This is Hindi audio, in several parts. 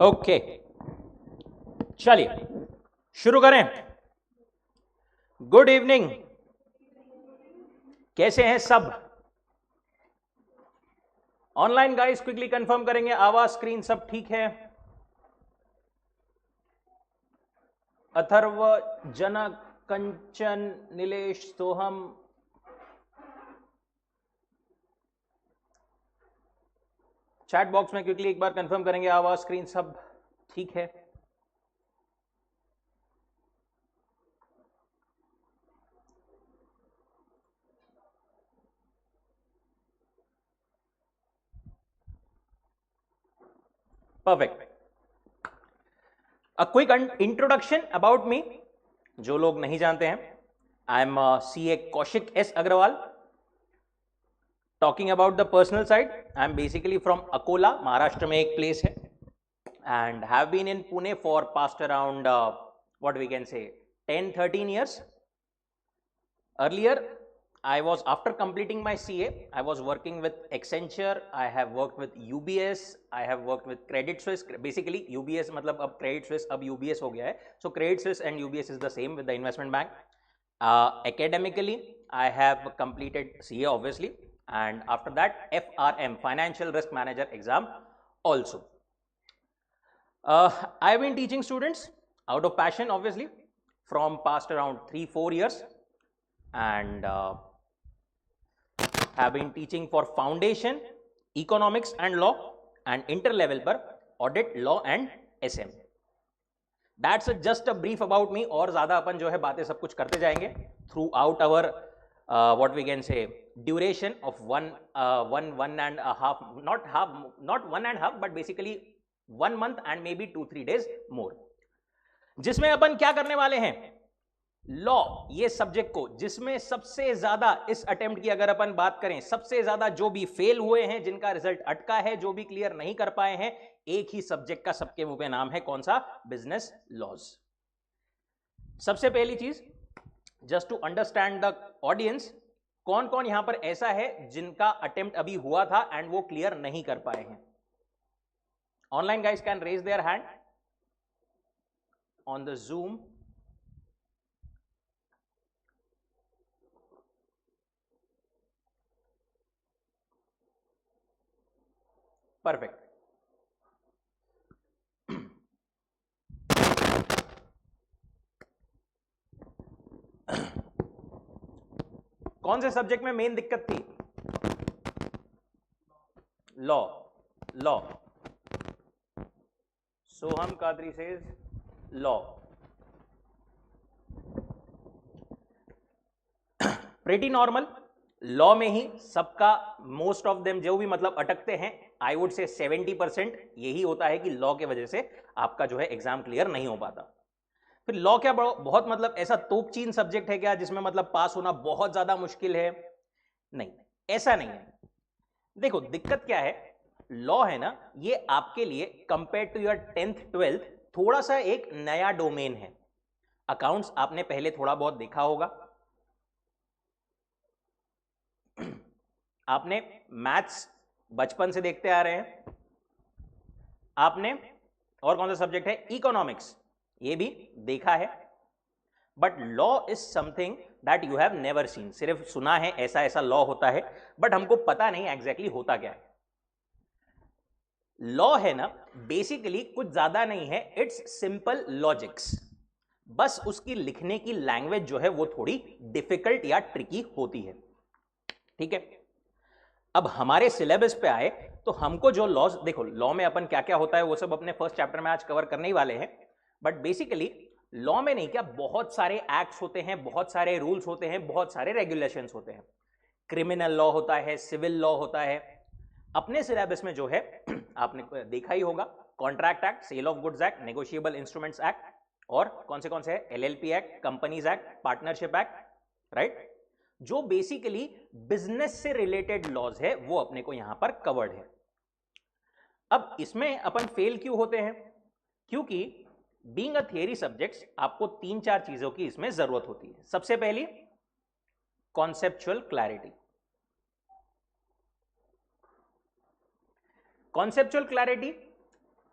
ओके, चलिए शुरू करें। गुड इवनिंग, कैसे हैं सब? ऑनलाइन गाइस क्विकली कंफर्म करेंगे, आवाज स्क्रीन सब ठीक है? अथर्व, जनक, कंचन, नीलेश, सोहम, चैट बॉक्स में क्विकली एक बार कंफर्म करेंगे, आवाज स्क्रीन सब ठीक है? Perfect. A quick introduction about me, जो लोग नहीं जानते हैं, I am CA Kaushik S Agarwal. Talking about the personal side, I am basically from Akola, Maharashtra में एक प्लेस है, and have been in Pune for past around what we can say 10-13 years. Earlier I was, after completing my CA, I was working with Accenture, I have worked with UBS, I have worked with Credit Suisse. Basically UBS मतलब अब Credit Suisse अब UBS हो गया है, so Credit Suisse and UBS is the same with the investment bank. Academically I have completed CA obviously, and after that FRM, Financial Risk Manager exam also. I have been teaching students out of passion obviously from past around 3-4 years, and have been teaching for foundation, economics and law, and interlevel पर audit, law and SM. That's just a brief about me. और ज़्यादा अपन जो है बातें सब कुछ करते जाएंगे throughout our what we can say duration of one and a half, not 1.5 but basically 1 month and maybe 2-3 days more, जिसमें अपन क्या करने वाले हैं, लॉ, ये सब्जेक्ट को, जिसमें सबसे ज्यादा इस अटेम्प्ट की अगर अपन बात करें, सबसे ज्यादा जो भी फेल हुए हैं, जिनका रिजल्ट अटका है, जो भी क्लियर नहीं कर पाए हैं, एक ही सब्जेक्ट का सबके मुंह पे नाम है, कौन सा? Business laws. सबसे पहली चीज, just to understand the audience, कौन कौन यहां पर ऐसा है जिनका अटेम्प्ट अभी हुआ था एंड वो क्लियर नहीं कर पाए हैं? Online guys can raise their hand on the Zoom. Perfect. कौन से सब्जेक्ट में मेन दिक्कत थी? Law. Law, Soham Qadri says law. Pretty normal, law में ही सबका मोस्ट ऑफ देम जो भी मतलब अटकते हैं, आई वुड से 70% यही होता है कि लॉ के वजह से आपका जो है एग्जाम क्लियर नहीं हो पाता। फिर लॉ क्या बहुत मतलब ऐसा तोपचीन सब्जेक्ट है क्या जिसमें मतलब पास होना बहुत ज्यादा मुश्किल है? नहीं, ऐसा नहीं है। देखो दिक्कत क्या है, लॉ है ना, ये आपके लिए compare to your 10th 12th थोड़ा सा एक नया डोमेन है। अकाउंट्स आपने पहले थोड़ा बहुत देखा होगा, आपने मैथ्स बचपन से देखते आ रहे हैं, आपने और कौन सा सब्जेक्ट है, इकोनॉमिक्स, ये भी देखा है। But law is something that you have never seen, सिर्फ सुना है ऐसा ऐसा लॉ होता है, बट हमको पता नहीं एग्जैक्टली होता क्या है। लॉ है ना, बेसिकली कुछ ज्यादा नहीं है, इट्स सिंपल लॉजिक्स, बस उसकी लिखने की लैंग्वेज जो है वो थोड़ी डिफिकल्ट या ट्रिकी होती है, ठीक है। अब हमारे सिलेबस पे आए तो हमको जो लॉज, देखो लॉ में अपन क्या क्या होता है वो सब अपने फर्स्ट चैप्टर में आज कवर करने ही वाले हैं, बट बेसिकली लॉ में नहीं क्या, बहुत सारे एक्ट्स होते हैं, बहुत सारे रूल्स होते हैं, बहुत सारे रेगुलेशंस होते हैं। क्रिमिनल लॉ होता है, सिविल लॉ होता है। अपने सिलेबस में जो है आपने देखा ही होगा, contract act, sale of goods act, negotiable instruments act, और कौन से है, LLP act, companies act, partnership act, right. जो बेसिकली बिजनेस से रिलेटेड लॉज है वो अपने को यहां पर कवर्ड है। अब इसमें अपन फेल क्यों होते हैं? क्योंकि बीइंग अ थियरी सब्जेक्ट्स आपको 3-4 चीजों की इसमें जरूरत होती है। सबसे पहली, कॉन्सेप्चुअल क्लैरिटी। कॉन्सेप्चुअल क्लैरिटी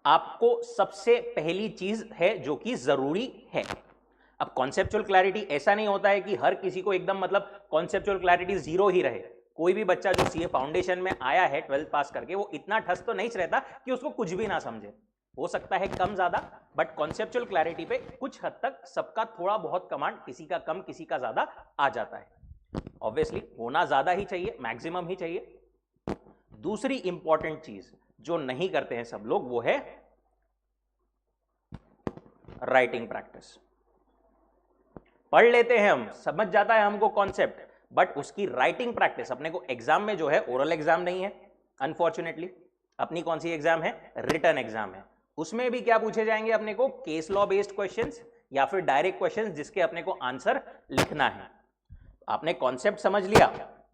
आपको सबसे पहली चीज है जो कि जरूरी है। अब कॉन्सेप्चुअल क्लैरिटी ऐसा नहीं होता है कि हर किसी को एकदम मतलब कॉन्सेप्चुअल क्लैरिटी जीरो ही रहे। कोई भी बच्चा जो सीए फाउंडेशन में आया है 12th पास करके, वो इतना ठस तो नहीं रहता कि उसको कुछ भी ना समझे, हो सकता है कम ज्यादा, बट कॉन्सेप्चुअल क्लैरिटी पे कुछ हद तक सबका थोड़ा बहुत कमांड, किसी का कम किसी का ज्यादा आ जाता है। ऑब्वियसली होना ज्यादा ही चाहिए, मैक्सिमम ही चाहिए। दूसरी इंपॉर्टेंट चीज जो नहीं करते हैं सब लोग वो है राइटिंग प्रैक्टिस। पढ़ लेते हैं हम, समझ जाता है हमको कॉन्सेप्ट, बट उसकी राइटिंग प्रैक्टिस अपने को एग्जाम में जो है, ओरल एग्जाम नहीं है अनफॉर्चुनेटली, अपनी कौन सी एग्जाम है, रिटन एग्जाम है। उसमें भी क्या पूछे जाएंगे अपने को, केस लॉ बेस्ड क्वेश्चंस या फिर डायरेक्ट क्वेश्चंस जिसके अपने को आंसर लिखना है। आपने कॉन्सेप्ट समझ लिया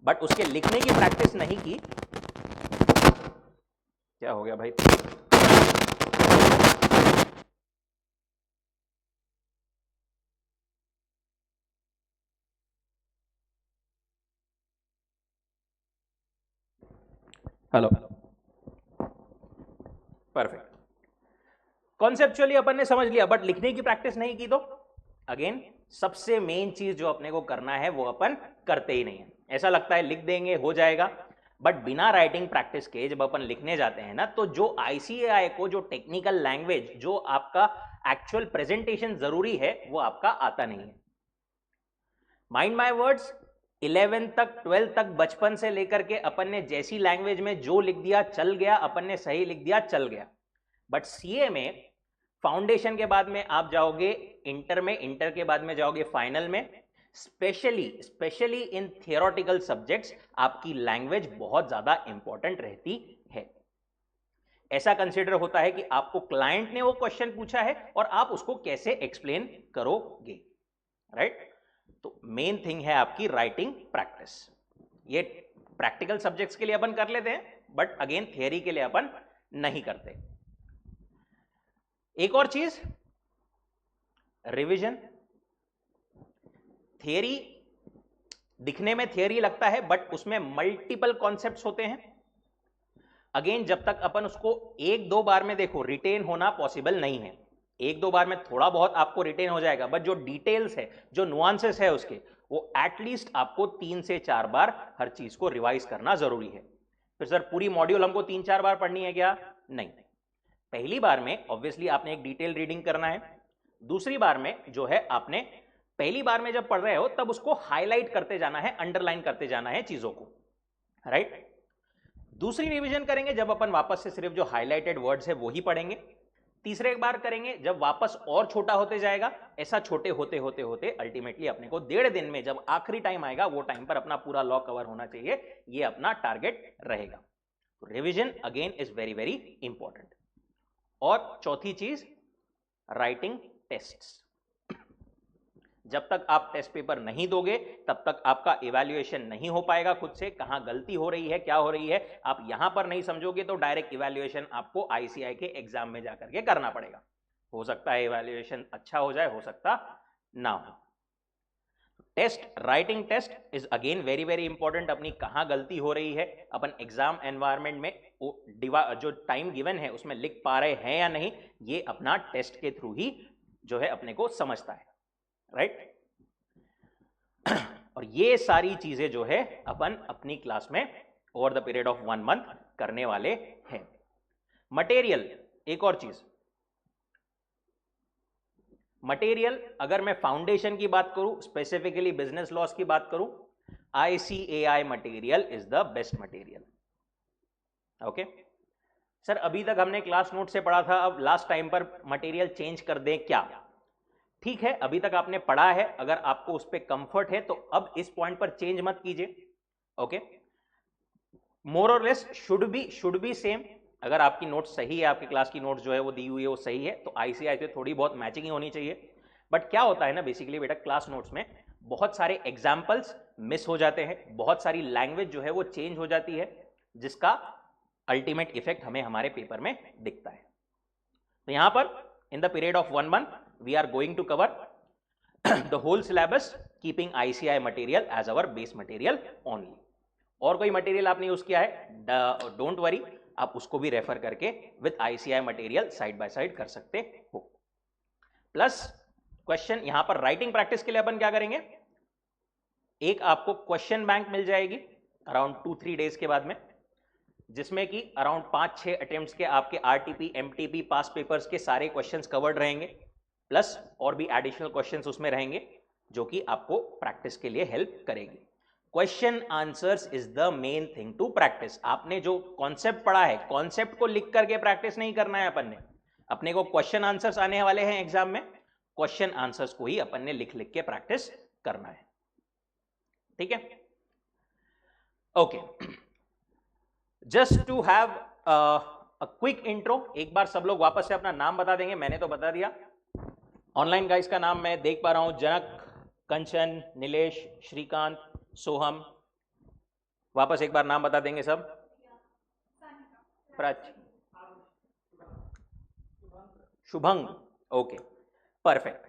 बट उसके लिखने की प्रैक्टिस नहीं की। क्या हो गया भाई? Hello, perfect. कॉन्सेप्चुअली अपन ने समझ लिया बट लिखने की प्रैक्टिस नहीं की तो अगेन सबसे मेन चीज जो अपने को करना है वो अपन करते ही नहीं है। ऐसा लगता है लिख देंगे हो जाएगा, बट बिना राइटिंग प्रैक्टिस के जब अपन लिखने जाते हैं ना, तो जो आईसीएआई को जो टेक्निकल लैंग्वेज, जो आपका एक्चुअल प्रेजेंटेशन जरूरी है, वो आपका आता नहीं है। माइंड माय वर्ड्स, 11 तक 12 तक बचपन से लेकर के अपन ने जैसी लैंग्वेज में जो लिख दिया चल गया, अपन ने सही लिख दिया चल गया। बट सीए में फाउंडेशन के बाद में आप जाओगे इंटर में, इंटर के बाद में जाओगे फाइनल में, स्पेशली इन थियोरेटिकल सब्जेक्ट्स आपकी लैंग्वेज बहुत ज्यादा इंपॉर्टेंट रहती है। ऐसा कंसीडर होता है कि आपको क्लाइंट ने वो क्वेश्चन पूछा है और आप उसको कैसे एक्सप्लेन करोगे, राइट? तो मेन थिंग है आपकी राइटिंग प्रैक्टिस। ये प्रैक्टिकल सब्जेक्ट्स के लिए अपन कर लेते हैं, बट अगेन थियरी के लिए अपन नहीं करते। एक और चीज, रिवीजन। थियरी दिखने में थियरी लगता है बट उसमें मल्टीपल कॉन्सेप्ट्स होते हैं। अगेन जब तक अपन उसको एक दो बार में, देखो रिटेन होना पॉसिबल नहीं है, एक दो बार में थोड़ा बहुत आपको रिटेन हो जाएगा, बट जो डिटेल्स है, जो नुआंसेस है उसके, वो एटलीस्ट आपको 3 से 4 बार हर चीज को रिवाइज करना जरूरी है। फिर सर पूरी मॉड्यूल हमको 3-4 बार पढ़नी है क्या? नहीं, पहली बार में ऑब्वियसली आपने एक डिटेल रीडिंग करना है। दूसरी बार में जो है आपने, पहली बार में जब पढ़ रहे हो तब उसको हाईलाइट करते जाना है, अंडरलाइन करते जाना है चीजों को, राइट? दूसरी रिवीजन करेंगे जब अपन वापस से सिर्फ जो हाईलाइटेड वर्ड्स है वो ही पढ़ेंगे। तीसरे एक बार करेंगे जब वापस और छोटा होते जाएगा। ऐसा छोटे होते होते होते अल्टीमेटली अपने को 1.5 दिन में जब आखिरी टाइम आएगा, वो टाइम पर अपना पूरा लॉ कवर होना चाहिए, ये अपना टारगेट रहेगा। तो revision again is very very important. और चौथी चीज, राइटिंग टेस्ट्स। जब तक आप टेस्ट पेपर नहीं दोगे तब तक आपका इवैल्यूएशन नहीं हो पाएगा खुद से, कहां गलती हो रही है, क्या हो रही है। आप यहां पर नहीं समझोगे तो डायरेक्ट इवैल्यूएशन आपको आईसीएआई के एग्जाम में जाकर के करना पड़ेगा। हो सकता है इवैल्यूएशन अच्छा हो जाए, हो सकता ना हो। Test, writing test is again very very important. अपनी कहां गलती हो रही है, अपन एग्जाम एनवायरमेंट में जो टाइम गिवन है उसमें लिख पा रहे हैं या नहीं, ये अपना टेस्ट के थ्रू ही जो है अपने को समझता है, राइट? और ये सारी चीजें जो है अपन अपनी क्लास में over the period of 1 month करने वाले हैं। मटेरियल, एक और चीज, मटेरियल अगर मैं फाउंडेशन की बात करूं, स्पेसिफिकली बिजनेस लॉस की बात करूं, ICAI material is the best material. Okay sir, अभी तक हमने क्लास नोट से पढ़ा था, अब लास्ट टाइम पर मटेरियल चेंज कर दें क्या? ठीक है, अभी तक आपने पढ़ा है, अगर आपको उस पर कंफर्ट है तो अब इस पॉइंट पर चेंज मत कीजिए। ओके, मोर और लेस शुड बी सेम। अगर आपकी नोट्स सही है, आपकी क्लास की नोट्स जो है वो दी हुई है वो सही है, तो आईसीएआई से थोड़ी बहुत मैचिंग होनी चाहिए। बट क्या होता है ना बेसिकली बेटा, क्लास नोट्स में बहुत सारे एग्जाम्पल्स मिस हो जाते हैं, बहुत सारी लैंग्वेज जो है वो चेंज हो जाती है, जिसका अल्टीमेट इफेक्ट हमें हमारे पेपर में दिखता है। तो यहां पर in the period of 1 month we are going to cover the whole syllabus keeping ICI material as our base material only। और कोई मटेरियल आपने यूज किया है, डोंट वरी, आप उसको भी रेफर करके with ICI material side by side कर सकते हो। प्लस क्वेश्चन यहां पर राइटिंग प्रैक्टिस के लिए अपन क्या करेंगे, एक आपको क्वेश्चन बैंक मिल जाएगी अराउंड 2-3 डेज के बाद में, जिसमें कि अराउंड 5-6 अटेम्प्ट्स के आपके RTP MTP पास पेपर्स के सारे क्वेश्चंस कवर्ड रहेंगे, प्लस और भी एडिशनल क्वेश्चंस उसमें रहेंगे जो कि आपको प्रैक्टिस के लिए हेल्प करेगी। Question answers is the main thing to practice. आपने जो कॉन्सेप्ट पढ़ा है, कॉन्सेप्ट को लिख करके प्रैक्टिस नहीं करना है अपन ने, अपने को क्वेश्चन आंसर्स आने वाले हैं एग्जाम में, क्वेश्चन आंसर्स को ही अपन ने लिख लिख के प्रैक्टिस करना है। ठीक है, okay. Just to have a quick intro, एक बार सब लोग वापस से अपना नाम बता देंगे, मैंने तो बता दिया। ऑनलाइन गाइस का नाम मैं देख पा रहा हूं, जनक, कंचन, नीलेश, श्रीकांत, सोहम। वापस एक बार नाम बता देंगे सब। प्राच, शुभंग, ओके, परफेक्ट।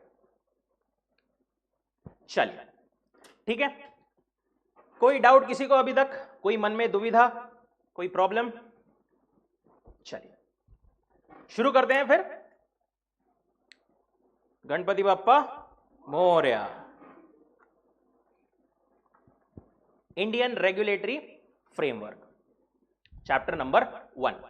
चलिए, ठीक है, कोई डाउट किसी को अभी तक, कोई मन में दुविधा, कोई प्रॉब्लम? चलिए शुरू करते हैं फिर। Ganpati Bappa Morya. Indian regulatory framework, chapter number 1।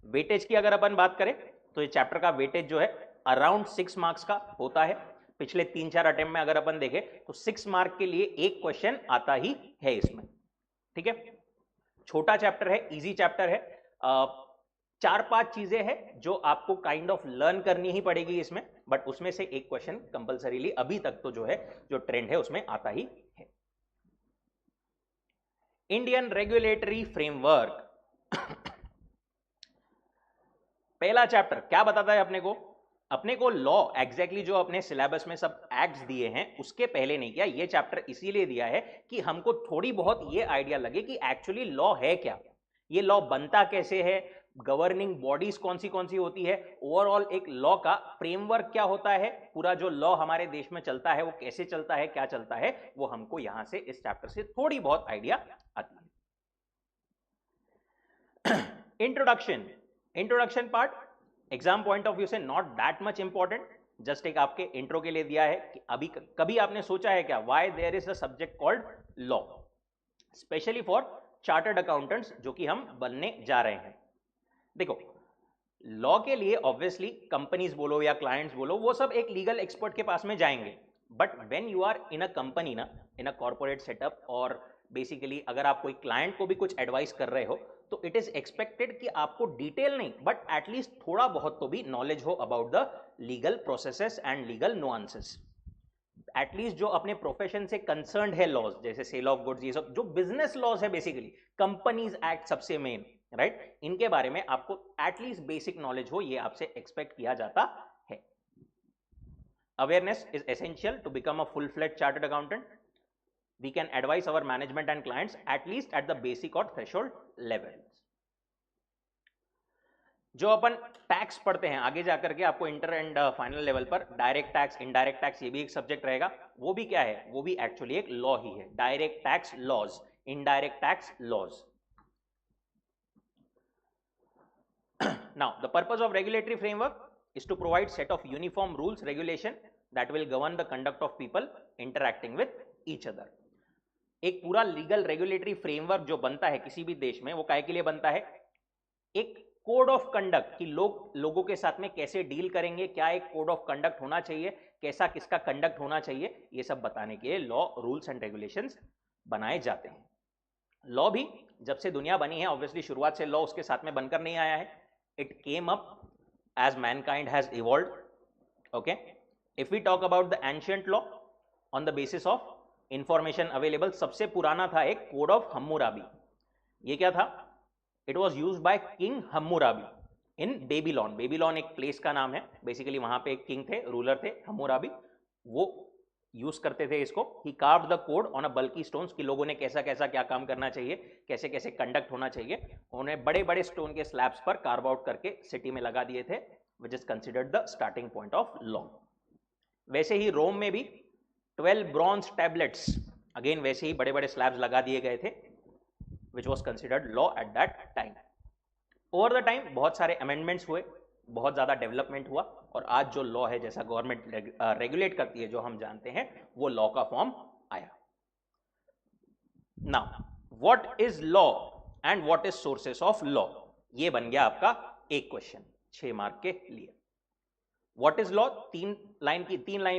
Weightage की अगर अपन बात करें तो ये चैप्टर का वेटेज जो है अराउंड 6 मार्क्स का होता है। पिछले 3-4 अटेम्प्ट में अगर अपन देखें तो 6 मार्क के लिए एक क्वेश्चन आता ही है इसमें। ठीक है, छोटा चैप्टर है, इजी चैप्टर है, 4-5 चीजें हैं जो आपको काइंड ऑफ लर्न करनी ही पड़ेगी इसमें, बट उसमें से एक क्वेश्चन कंपलसरीली अभी तक तो जो है, जो ट्रेंड है उसमें आता ही है। इंडियन रेगुलेटरी फ्रेमवर्क पहला चैप्टर क्या बताता है अपने को? अपने को लॉ एग्जैक्टली जो अपने सिलेबस में सब एक्ट्स दिए हैं उसके पहले नहीं किया। ये चैप्टर इसीलिए दिया है कि हमको थोड़ी बहुत ये आइडिया लगे कि एक्चुअली लॉ है क्या, ये लॉ बनता कैसे है, गवर्निंग बॉडीज कौन सी होती है, ओवरऑल एक लॉ का फ्रेमवर्क क्या होता है, पूरा जो लॉ हमारे देश में चलता है वो कैसे चलता है, क्या चलता है, वो हमको यहां से इस चैप्टर से थोड़ी बहुत आइडिया आती है। Introduction part exam point of view से not that much important, just एक आपके इंट्रो के लिए दिया है कि अभी कभी आपने सोचा है क्या why there is a subject called law, specially for chartered accountants जो कि हम बनने जा रहे हैं। देखो, लॉ के लिए ऑब्वियसली कंपनीज बोलो या क्लाइंट्स बोलो, वो सब एक लीगल एक्सपर्ट के पास में जाएंगे, but when you are in a company ना, इन अ कॉर्पोरेट सेटअप, और बेसिकली अगर आप कोई क्लाइंट को भी कुछ एडवाइस कर रहे हो तो इट इज एक्सपेक्टेड कि आपको डिटेल नहीं बट एटलीस्ट थोड़ा बहुत तो भी नॉलेज हो about the legal processes and legal nuances. At least जो अपने प्रोफेशन से कंसर्न्ड है लॉज, जैसे सेल ऑफ गुड्स, ये सब जो बिजनेस लॉज है, बेसिकली कंपनीज एक्ट सबसे मेन, राइट, इनके बारे में आपको एटलीस्ट बेसिक नॉलेज हो, ये आपसे एक्सपेक्ट किया जाता है। Awareness is essential to become a full fledged chartered accountant. We can advise our management and clients at least at the basic or threshold level. जो अपन टैक्स पढ़ते हैं आगे जाकर के आपको इंटर एंड फाइनल लेवल पर, डायरेक्ट टैक्स, इनडायरेक्ट टैक्स, ये भी एक सब्जेक्ट रहेगा, वो भी क्या है, वो भी एक्चुअली एक लॉ ही है, direct tax laws, indirect tax laws. Now the purpose of regulatory framework is to provide set of uniform rules regulation that will govern the conduct of people interacting with each other. एक पूरा लीगल रेगुलेटरी फ्रेमवर्क जो बनता है किसी भी देश में, वो काहे के लिए बनता है, एक कोड ऑफ कंडक्ट कि लोगों के साथ में कैसे डील करेंगे, क्या एक कोड ऑफ कंडक्ट होना चाहिए, कैसा किसका कंडक्ट होना चाहिए, ये सब बताने के लिए लॉ, रूल्स एंड रेगुलेशंस बनाए जाते हैं. लॉ भी जब से दुनिया बनी है, ऑब्वियसली शुरुआत से लॉ उसके साथ में बनकर नहीं आया है, it came up as mankind has evolved. Okay, if we talk about the ancient law on the basis of information available, सबसे पुराना था एक कोड ऑफ हम्मुराबी. ये क्या था, it was use by king Hammurabi in Babylon. Babylon एक प्लेस का नाम है, बेसिकली वहां पे एक किंग थे, रूलर थे हम्मुराबी, वो यूज करते थे इसको. He carved the code on a bulky stones कि लोगों ने कैसा कैसा क्या काम करना चाहिए, कैसे कैसे कंडक्ट होना चाहिए, उन्हें बड़े बड़े स्टोन के स्लैब्स पर कार्व आउट करके सिटी में लगा दिए थे, which is considered the starting point of law. वैसे ही रोम में भी 12 ब्रॉन्ज टैबलेट्स, अगेन वैसे ही बड़े बड़े स्लैब्स लगा दिए गए थे, which was considered law at that time. Over the time बहुत सारे अमेंडमेंट्स हुए, बहुत ज्यादा डेवलपमेंट हुआ, और आज जो लॉ है, जैसा गवर्नमेंट रेगुलेट करती है, जो हम जानते हैं, वो लॉ का फॉर्म आया। Now what is law and what is sources of law, ये बन गया आपका एक क्वेश्चन 6 मार्क के लिए। व्हाट इज लॉ, तीन लाइन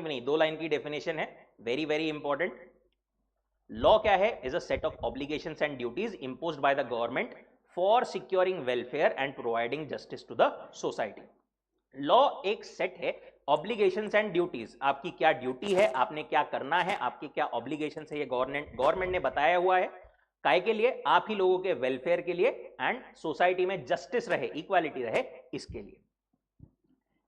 नहीं 2 लाइन की डेफिनेशन है, वेरी वेरी इंपॉर्टेंट। लॉ क्या है? Is a set of obligations and duties imposed by the government for securing welfare and providing justice to the society. Law एक सेट है, ऑब्लिगेशंस एंड ड्यूटीज, आपकी क्या ड्यूटी है, आपने क्या करना है, आपकी क्या ऑब्लिगेशंस है, ये गवर्नमेंट ने बताया हुआ है। काय के लिए? आप ही लोगों के वेलफेयर के लिए एंड सोसाइटी में जस्टिस रहे, इक्वालिटी रहे, इसके लिए।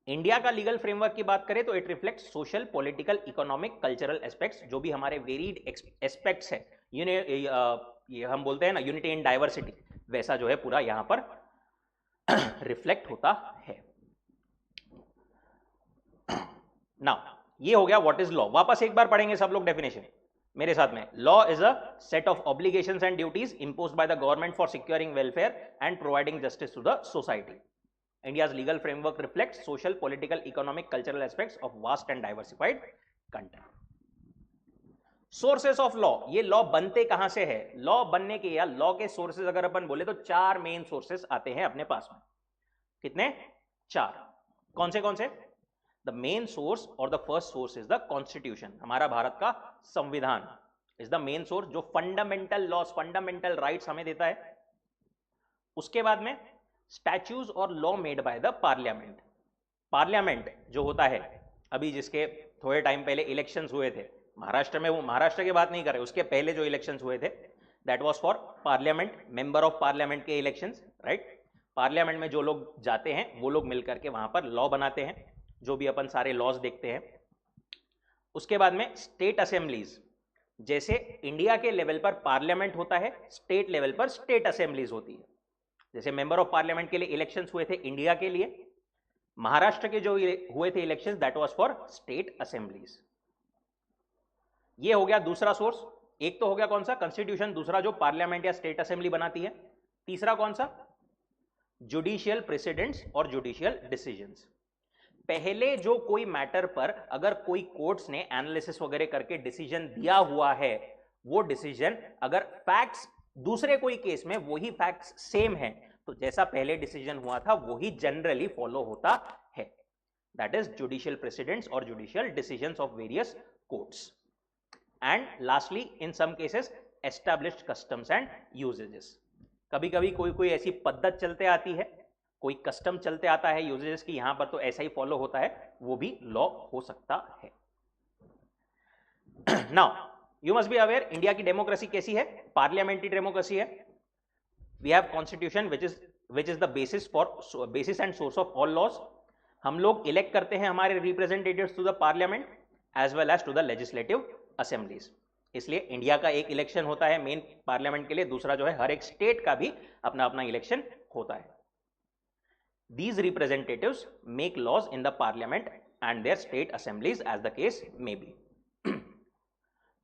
इंडिया का लीगल फ्रेमवर्क की बात करें तो it reflect social, political, economic, cultural aspects, जो भी हमारे वेरीड एस्पेक्ट्स है, ये हम बोलते हैं ना यूनिटी इन डाइवर्सिटी, वैसा जो है पूरा यहां पर रिफ्लेक्ट होता है। नाउ ये हो गया व्हाट इज लॉ। वापस एक बार पढ़ेंगे सब लोग डेफिनेशन मेरे साथ में। Law is a set of obligations and duties imposed by the government for securing welfare and providing justice to the society. India's legal framework reflects social, political, economic, cultural aspects of vast and diversified country. Sources of law, ये लॉ बनते कहां से है? लॉ बनने के या लॉ के सोर्सेज अगर अपन बोले तो 4 मेन सोर्सेज आते हैं अपने पास में। कितने? 4। कौन से? द मेन सोर्स और the first source is the constitution, हमारा भारत का संविधान इज द मेन सोर्स, जो फंडामेंटल लॉस, फंडामेंटल राइट्स हमें देता है। उसके बाद में स्टैच्यूज और law made by the parliament. Parliament जो होता है, अभी जिसके थोड़े टाइम पहले इलेक्शंस हुए थे महाराष्ट्र में, वो महाराष्ट्र की बात नहीं कर रहे, उसके पहले जो इलेक्शंस हुए थे that was for parliament, member of parliament के इलेक्शंस, राइट। पार्लियामेंट में जो लोग जाते हैं वो लोग मिलकर के वहां पर लॉ बनाते हैं, जो भी अपन सारे लॉज देखते हैं। उसके बाद में स्टेट असेंबलीज, जैसे इंडिया के लेवल पर पार्लियामेंट होता है, स्टेट लेवल पर स्टेट असेंबलीज होती है। जैसे मेंबर ऑफ पार्लियामेंट के लिए इलेक्शंस हुए थे इंडिया के लिए, महाराष्ट्र के जो हुए थे elections that was for state assemblies. ये हो गया दूसरा सोर्स। एक तो हो गया कौन सा? कॉन्स्टिट्यूशन। दूसरा जो पार्लियामेंट या स्टेट असेंबली बनाती है। तीसरा कौन सा? जुडिशियल प्रेसिडेंट्स और जुडिशियल डिसीजंस। पहले जो कोई मैटर पर अगर कोई कोर्ट्स ने एनालिसिस वगैरह करके डिसीजन दिया हुआ है, वो डिसीजन अगर फैक्ट्स दूसरे कोई केस में वही फैक्ट्स सेम है, तो जैसा पहले डिसीजन हुआ था वही जनरली फॉलो होता है। दैट इज जुडिशियल प्रेसिडेंट्स और judicial decisions of various courts. And lastly in some cases established customs and usages. कभी कभी कोई ऐसी पद्धत चलते आती है, कोई कस्टम चलते आता है यूजेजेस की, यहां पर तो ऐसा ही फॉलो होता है, वो भी लॉ हो सकता है। Now you must be aware, India की डेमोक्रेसी कैसी है? पार्लियामेंट्री डेमोक्रेसी है। We have constitution which is the basis and source of all laws. हम लोग इलेक्ट करते हैं हमारे representatives to the parliament as well as to the legislative assemblies. इसलिए इंडिया का एक इलेक्शन होता है मेन पार्लियामेंट के लिए, दूसरा जो है हर एक स्टेट का भी अपना अपना इलेक्शन होता है। These representatives make laws in the parliament and their state assemblies as the case may be.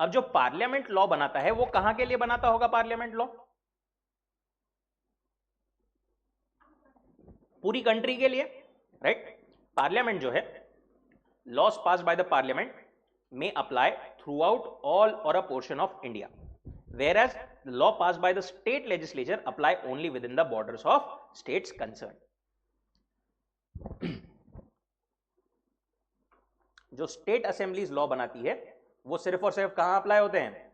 अब जो पार्लियामेंट लॉ बनाता है वो कहां के लिए बनाता होगा? पार्लियामेंट लॉ पूरी कंट्री के लिए, राइट। पार्लियामेंट जो है, laws pass by the parliament may apply throughout all or a portion of India, whereas the law passed by the state legislature apply only within the borders of states concerned. जो स्टेट असेंबलीज लॉ बनाती है वो सिर्फ और सिर्फ कहां अप्लाई होते हैं?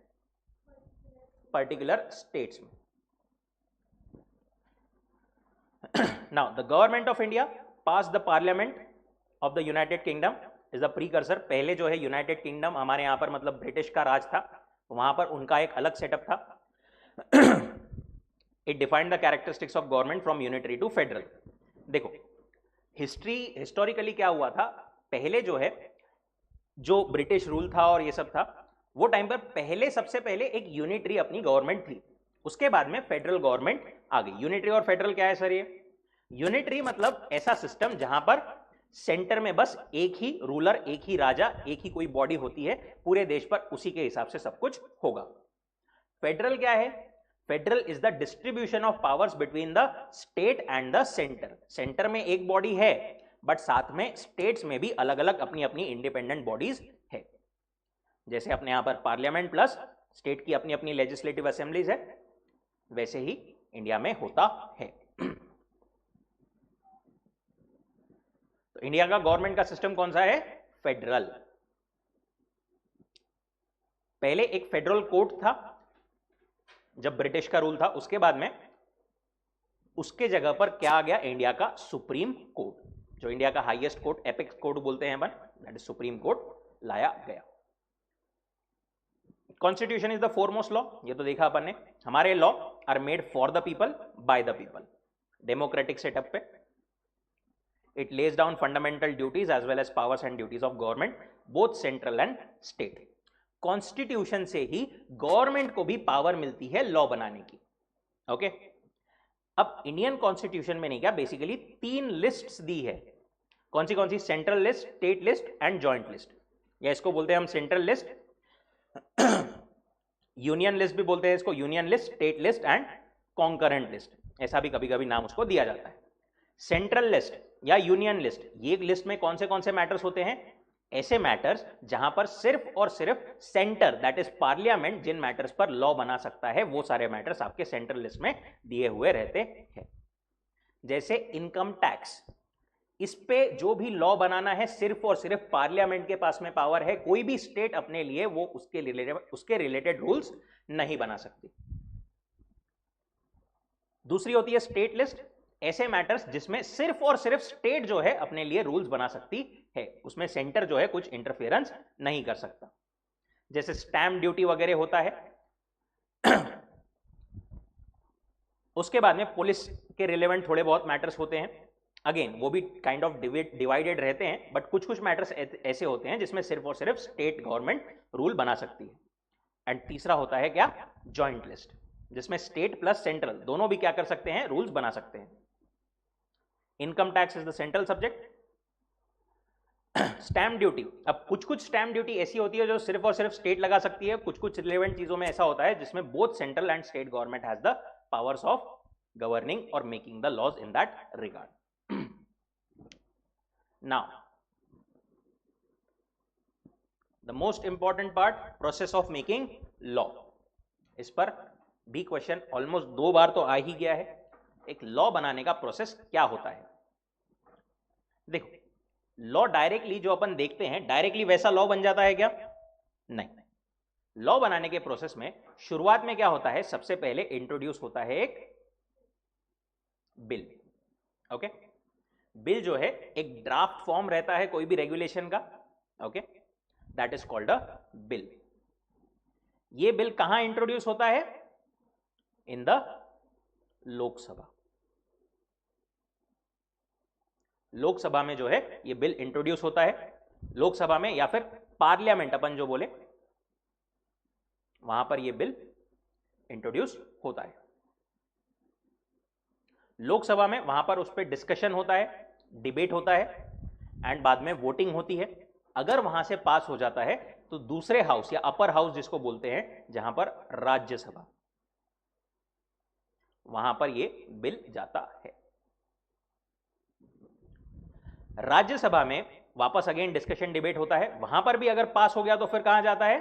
पर्टिकुलर स्टेट्स में। Now the government of India pass the parliament of the United kingdom is the precursor. पहले जो है यूनाइटेड किंगडम हमारे यहां पर मतलब ब्रिटिश का राज था, वहां पर उनका एक अलग सेटअप था। It defined the characteristics of government from unitary to federal. देखो हिस्टोरिकली क्या हुआ था, पहले जो है जो ब्रिटिश रूल था और ये सब था, वो टाइम पर पहले सबसे पहले एक यूनिटरी अपनी गवर्नमेंट थी, उसके बाद में फेडरल गवर्नमेंट आ गई। यूनिटरी और फेडरल क्या है सर? ये यूनिटरी मतलब ऐसा सिस्टम जहां पर सेंटर में बस एक ही रूलर, एक ही राजा, एक ही कोई बॉडी होती है पूरे देश पर, उसी के हिसाब से सब कुछ होगा। फेडरल क्या है? Federal is the distribution of powers between the state and the centre. Centre में एक बॉडी है बट साथ में स्टेट्स में भी अलग अलग अपनी अपनी इंडिपेंडेंट बॉडीज है। जैसे अपने यहां पर पार्लियामेंट प्लस स्टेट की अपनी अपनी लेजिस्लेटिव असेंबलीज है, वैसे ही इंडिया में होता है। तो इंडिया का गवर्नमेंट का सिस्टम कौन सा है? फेडरल। पहले एक फेडरल कोर्ट था जब ब्रिटिश का रूल था, उसके बाद में उसके जगह पर क्या आ गया? इंडिया का सुप्रीम कोर्ट, जो इंडिया का हाईएस्ट कोर्ट, एपेक्स कोर्ट बोलते हैं अपन, दैट इज सुप्रीम कोर्ट लाया गया। Constitution is the foremost law, ये तो देखा अपन ने। हमारे law are made for the people by the people, democratic setup पे। It lays down fundamental duties as well as powers and duties of government both central and state. Constitution से ही गवर्नमेंट को भी पावर मिलती है लॉ बनाने की। ओके अब इंडियन कॉन्स्टिट्यूशन में नहीं क्या, बेसिकली 3 लिस्ट्स दी है। कौन सी? Central list, state list and joint list, या इसको बोलते हैं हम सेंट्रल लिस्ट, यूनियन लिस्ट भी बोलते हैं इसको, union list, state list and concurrent list, ऐसा भी कभी कभी नाम उसको दिया जाता है। सेंट्रल लिस्ट या यूनियन लिस्ट, ये लिस्ट में कौन से मैटर्स होते हैं? ऐसे मैटर्स जहां पर सिर्फ और सिर्फ सेंटर, दैट इज पार्लियामेंट, जिन मैटर्स पर लॉ बना सकता है, वो सारे मैटर्स आपके सेंट्रल लिस्ट में दिए हुए रहते हैं। जैसे इनकम टैक्स, इस पे जो भी लॉ बनाना है सिर्फ और सिर्फ पार्लियामेंट के पास में पावर है, कोई भी स्टेट अपने लिए वो उसके रिलेटेड रूल्स नहीं बना सकती। दूसरी होती है स्टेट लिस्ट, ऐसे मैटर्स जिसमें सिर्फ और सिर्फ स्टेट जो है अपने लिए रूल्स बना सकती है, उसमें सेंटर जो है कुछ इंटरफेरेंस नहीं कर सकता। जैसे स्टैम्प ड्यूटी वगैरह होता है। उसके बाद में पुलिस के रिलेवेंट थोड़े बहुत मैटर्स होते हैं, अगेन वो भी काइंड ऑफ डिवाइडेड रहते हैं, बट कुछ मैटर्स ऐसे होते हैं जिसमें सिर्फ और सिर्फ स्टेट गवर्नमेंट रूल बना सकती है। एंड तीसरा होता है क्या? जॉइंट लिस्ट, जिसमें स्टेट प्लस सेंट्रल दोनों भी क्या कर सकते हैं? रूल्स बना सकते हैं। Income tax is the central subject. Stamp duty, अब कुछ स्टैम्प ड्यूटी ऐसी होती है जो सिर्फ और सिर्फ स्टेट लगा सकती है, कुछ रिलेवेंट चीजों में ऐसा होता है जिसमें both central and state government has the powers of governing और making the laws in that regard. Now, the most important part, process of making law. इस पर भी क्वेश्चन ऑलमोस्ट 2 बार तो आ ही गया है। एक लॉ बनाने का प्रोसेस क्या होता है? देखो, लॉ डायरेक्टली जो अपन देखते हैं, डायरेक्टली वैसा लॉ बन जाता है क्या? नहीं। लॉ बनाने के प्रोसेस में शुरुआत में क्या होता है? सबसे पहले इंट्रोड्यूस होता है एक बिल। ओके बिल जो है एक ड्राफ्ट फॉर्म रहता है कोई भी रेगुलेशन का, okay, that is called a bill. ये बिल कहां इंट्रोड्यूस होता है? In the Lok Sabha. लोकसभा में जो है ये बिल इंट्रोड्यूस होता है, लोकसभा में या फिर पार्लियामेंट अपन जो बोले, वहां पर ये बिल इंट्रोड्यूस होता है। लोकसभा में वहां पर उस पर डिस्कशन होता है, डिबेट होता है एंड बाद में वोटिंग होती है। अगर वहां से पास हो जाता है तो दूसरे हाउस या अपर हाउस जिसको बोलते हैं, जहां पर राज्यसभा, वहां पर ये बिल जाता है। राज्यसभा में वापस अगेन डिस्कशन डिबेट होता है, वहां पर भी अगर पास हो गया तो फिर कहां जाता है?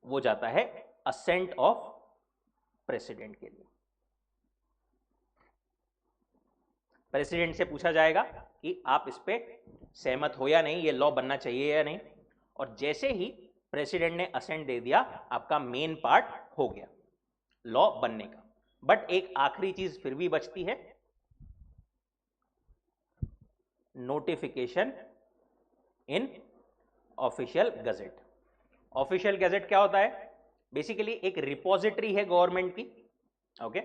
वो जाता है असेंट ऑफ प्रेसिडेंट के लिए। प्रेसिडेंट से पूछा जाएगा कि आप इस पे सहमत हो या नहीं, ये लॉ बनना चाहिए या नहीं, और जैसे ही प्रेसिडेंट ने असेंट दे दिया, आपका मेन पार्ट हो गया लॉ बनने का। बट एक आखिरी चीज फिर भी बचती है, notification in official gazette. Official gazette क्या होता है? बेसिकली एक रिपोजिटरी है गवर्नमेंट की, ओके,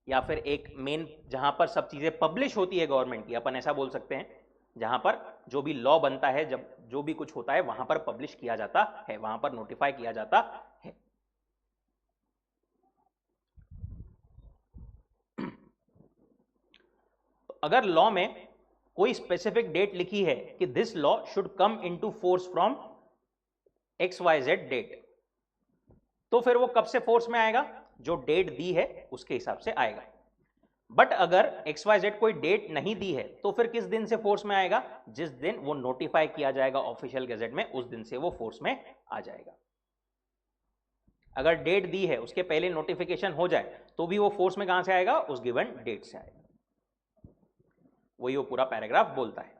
या फिर एक मेन जहां पर सब चीजें पब्लिश होती है गवर्नमेंट की, अपन ऐसा बोल सकते हैं, जहां पर जो भी लॉ बनता है, जब जो भी कुछ होता है वहां पर पब्लिश किया जाता है, वहां पर नोटिफाई किया जाता है। तो अगर लॉ में कोई स्पेसिफिक डेट लिखी है कि this law should come into force from XYZ date, तो फिर वो कब से फोर्स में आएगा? जो डेट दी है उसके हिसाब से आएगा। बट अगर XYZ कोई डेट नहीं दी है तो फिर किस दिन से फोर्स में आएगा? जिस दिन वो नोटिफाई किया जाएगा ऑफिशियल गैजेट में, उस दिन से वो फोर्स में आ जाएगा। अगर डेट दी है उसके पहले नोटिफिकेशन हो जाए तो भी वो फोर्स में कहां से आएगा? उस गिवन डेट से आएगा। वही वो पूरा पैराग्राफ बोलता है।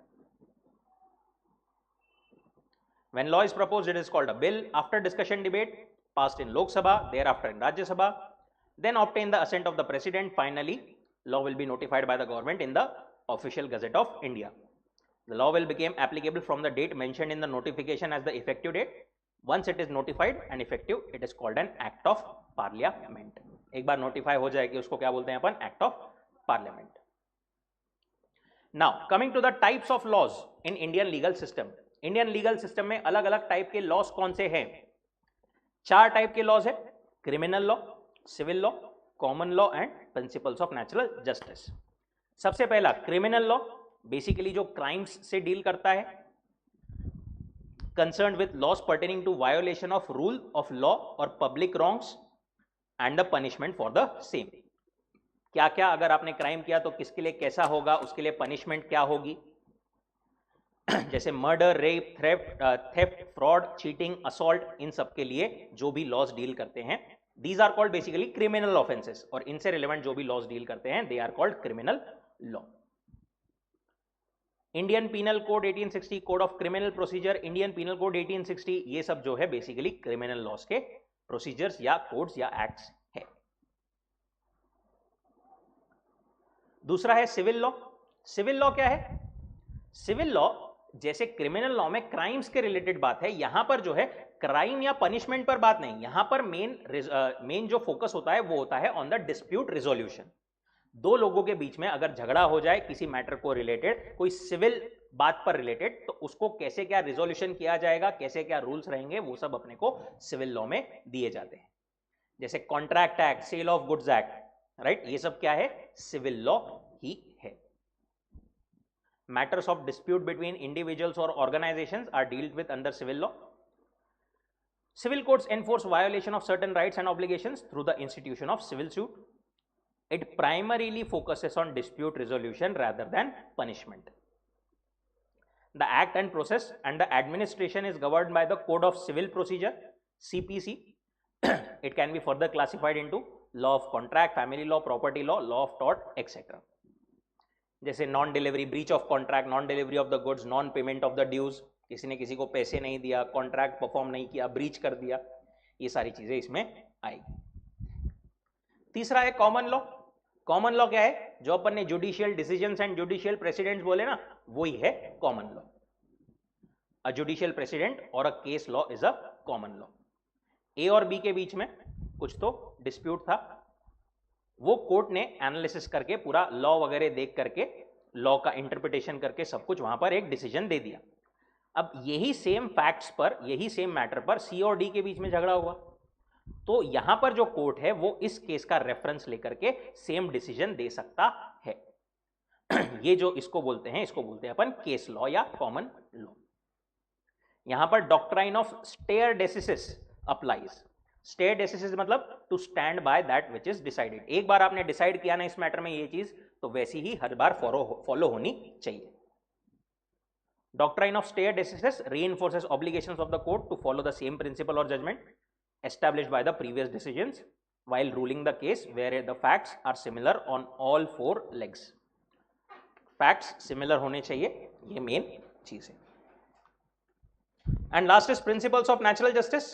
When law is proposed, it is called a bill. After discussion, debate, passed in Lok Sabha, thereafter in Rajya Sabha, then obtain the assent of the President. Finally, law will be notified by the government in the official gazette of India. The law will become applicable from the date mentioned in the notification as the effective date. Once it is notified and effective, it is called an act of parliament. एक बार notify हो जाए कि उसको क्या बोलते हैं अपन? Act of parliament. Now, coming to the types of laws in Indian legal system. Indian legal system में अलग अलग टाइप के लॉस कौन से हैं? 4 टाइप के लॉज है: criminal law, civil law, common law and principles of natural justice. सबसे पहला क्रिमिनल लॉ, बेसिकली जो क्राइम्स से डील करता है, concerned with laws pertaining to violation of rule of law और public wrongs and the punishment for the same. क्या क्या अगर आपने क्राइम किया तो किसके लिए कैसा होगा, उसके लिए पनिशमेंट क्या होगी, जैसे murder, rape, theft, fraud, cheating, assault, इन सब के लिए जो भी लॉज डील करते हैं, these are called basically criminal offences. और इनसे रिलेवेंट जो भी लॉज डील करते हैं, they are called criminal law. Indian penal code 1860, code of criminal procedure, Indian penal code 1860, ये सब जो है बेसिकली क्रिमिनल लॉज के प्रोसीजर्स या कोड्स या एक्ट्स है। दूसरा है सिविल लॉ। सिविल लॉ क्या है? सिविल लॉ जैसे क्रिमिनल लॉ में क्राइम्स के रिलेटेड बात है, यहां पर जो है क्राइम या पनिशमेंट पर बात नहीं, यहां पर मेन जो फोकस होता है वो होता है ऑन द डिस्प्यूट रिजोल्यूशन। दो लोगों के बीच में अगर झगड़ा हो जाए किसी मैटर को रिलेटेड, कोई सिविल बात पर रिलेटेड, तो उसको कैसे क्या रिजोल्यूशन किया जाएगा, कैसे क्या रूल्स रहेंगे, वो सब अपने को सिविल लॉ में दिए जाते हैं। जैसे contract act, sale of goods act, right, ये सब क्या है? सिविल लॉ ही है। Matters of dispute between individuals or organizations are dealt with under civil law. Civil courts enforce violation of certain rights and obligations through the institution of civil suit. It primarily focuses on dispute resolution rather than punishment. The act and process and the administration is governed by the Code of Civil Procedure, CPC. It can be further classified into law of contract, family law, property law, law of tort, etc. जैसे non delivery, breach of contract, non delivery of the goods, non payment of the dues, किसी ने किसी को पैसे नहीं दिया, कॉन्ट्रैक्ट परफॉर्म नहीं किया, ब्रीच कर दिया, ये सारी चीजें इसमें आएगी। तीसरा है कॉमन लॉ। कॉमन लॉ क्या है? जो अपन ने judicial decisions and judicial precedents बोले ना, वही है common law. A judicial precedent और a case law is a common law. A और बी के बीच में कुछ तो डिस्प्यूट था, वो कोर्ट ने एनालिसिस करके पूरा लॉ वगैरह देख करके, लॉ का इंटरप्रिटेशन करके सब कुछ वहां पर एक डिसीजन दे दिया। अब यही सेम फैक्ट्स पर, यही सेम मैटर पर सी और डी के बीच में झगड़ा हुआ, तो यहां पर जो कोर्ट है वो इस केस का रेफरेंस लेकर के सेम डिसीजन दे सकता है। ये जो इसको बोलते हैं, इसको बोलते हैं अपन केस लॉ या कॉमन लॉ। यहां पर doctrine of stare decisis applies. Stare decisis मतलब to stand by that which is decided. एक बार आपने डिसाइड किया ना इस मैटर में ये चीज, तो वैसी ही हर बार फॉलो होनी चाहिए। Doctrine of stare decisis reinforces obligations of the court to follow the same principle or judgment established by the previous decisions while ruling the case where the facts are similar on all four legs. Facts similar होने चाहिए, ये मेन चीज है। And last is principles of natural justice.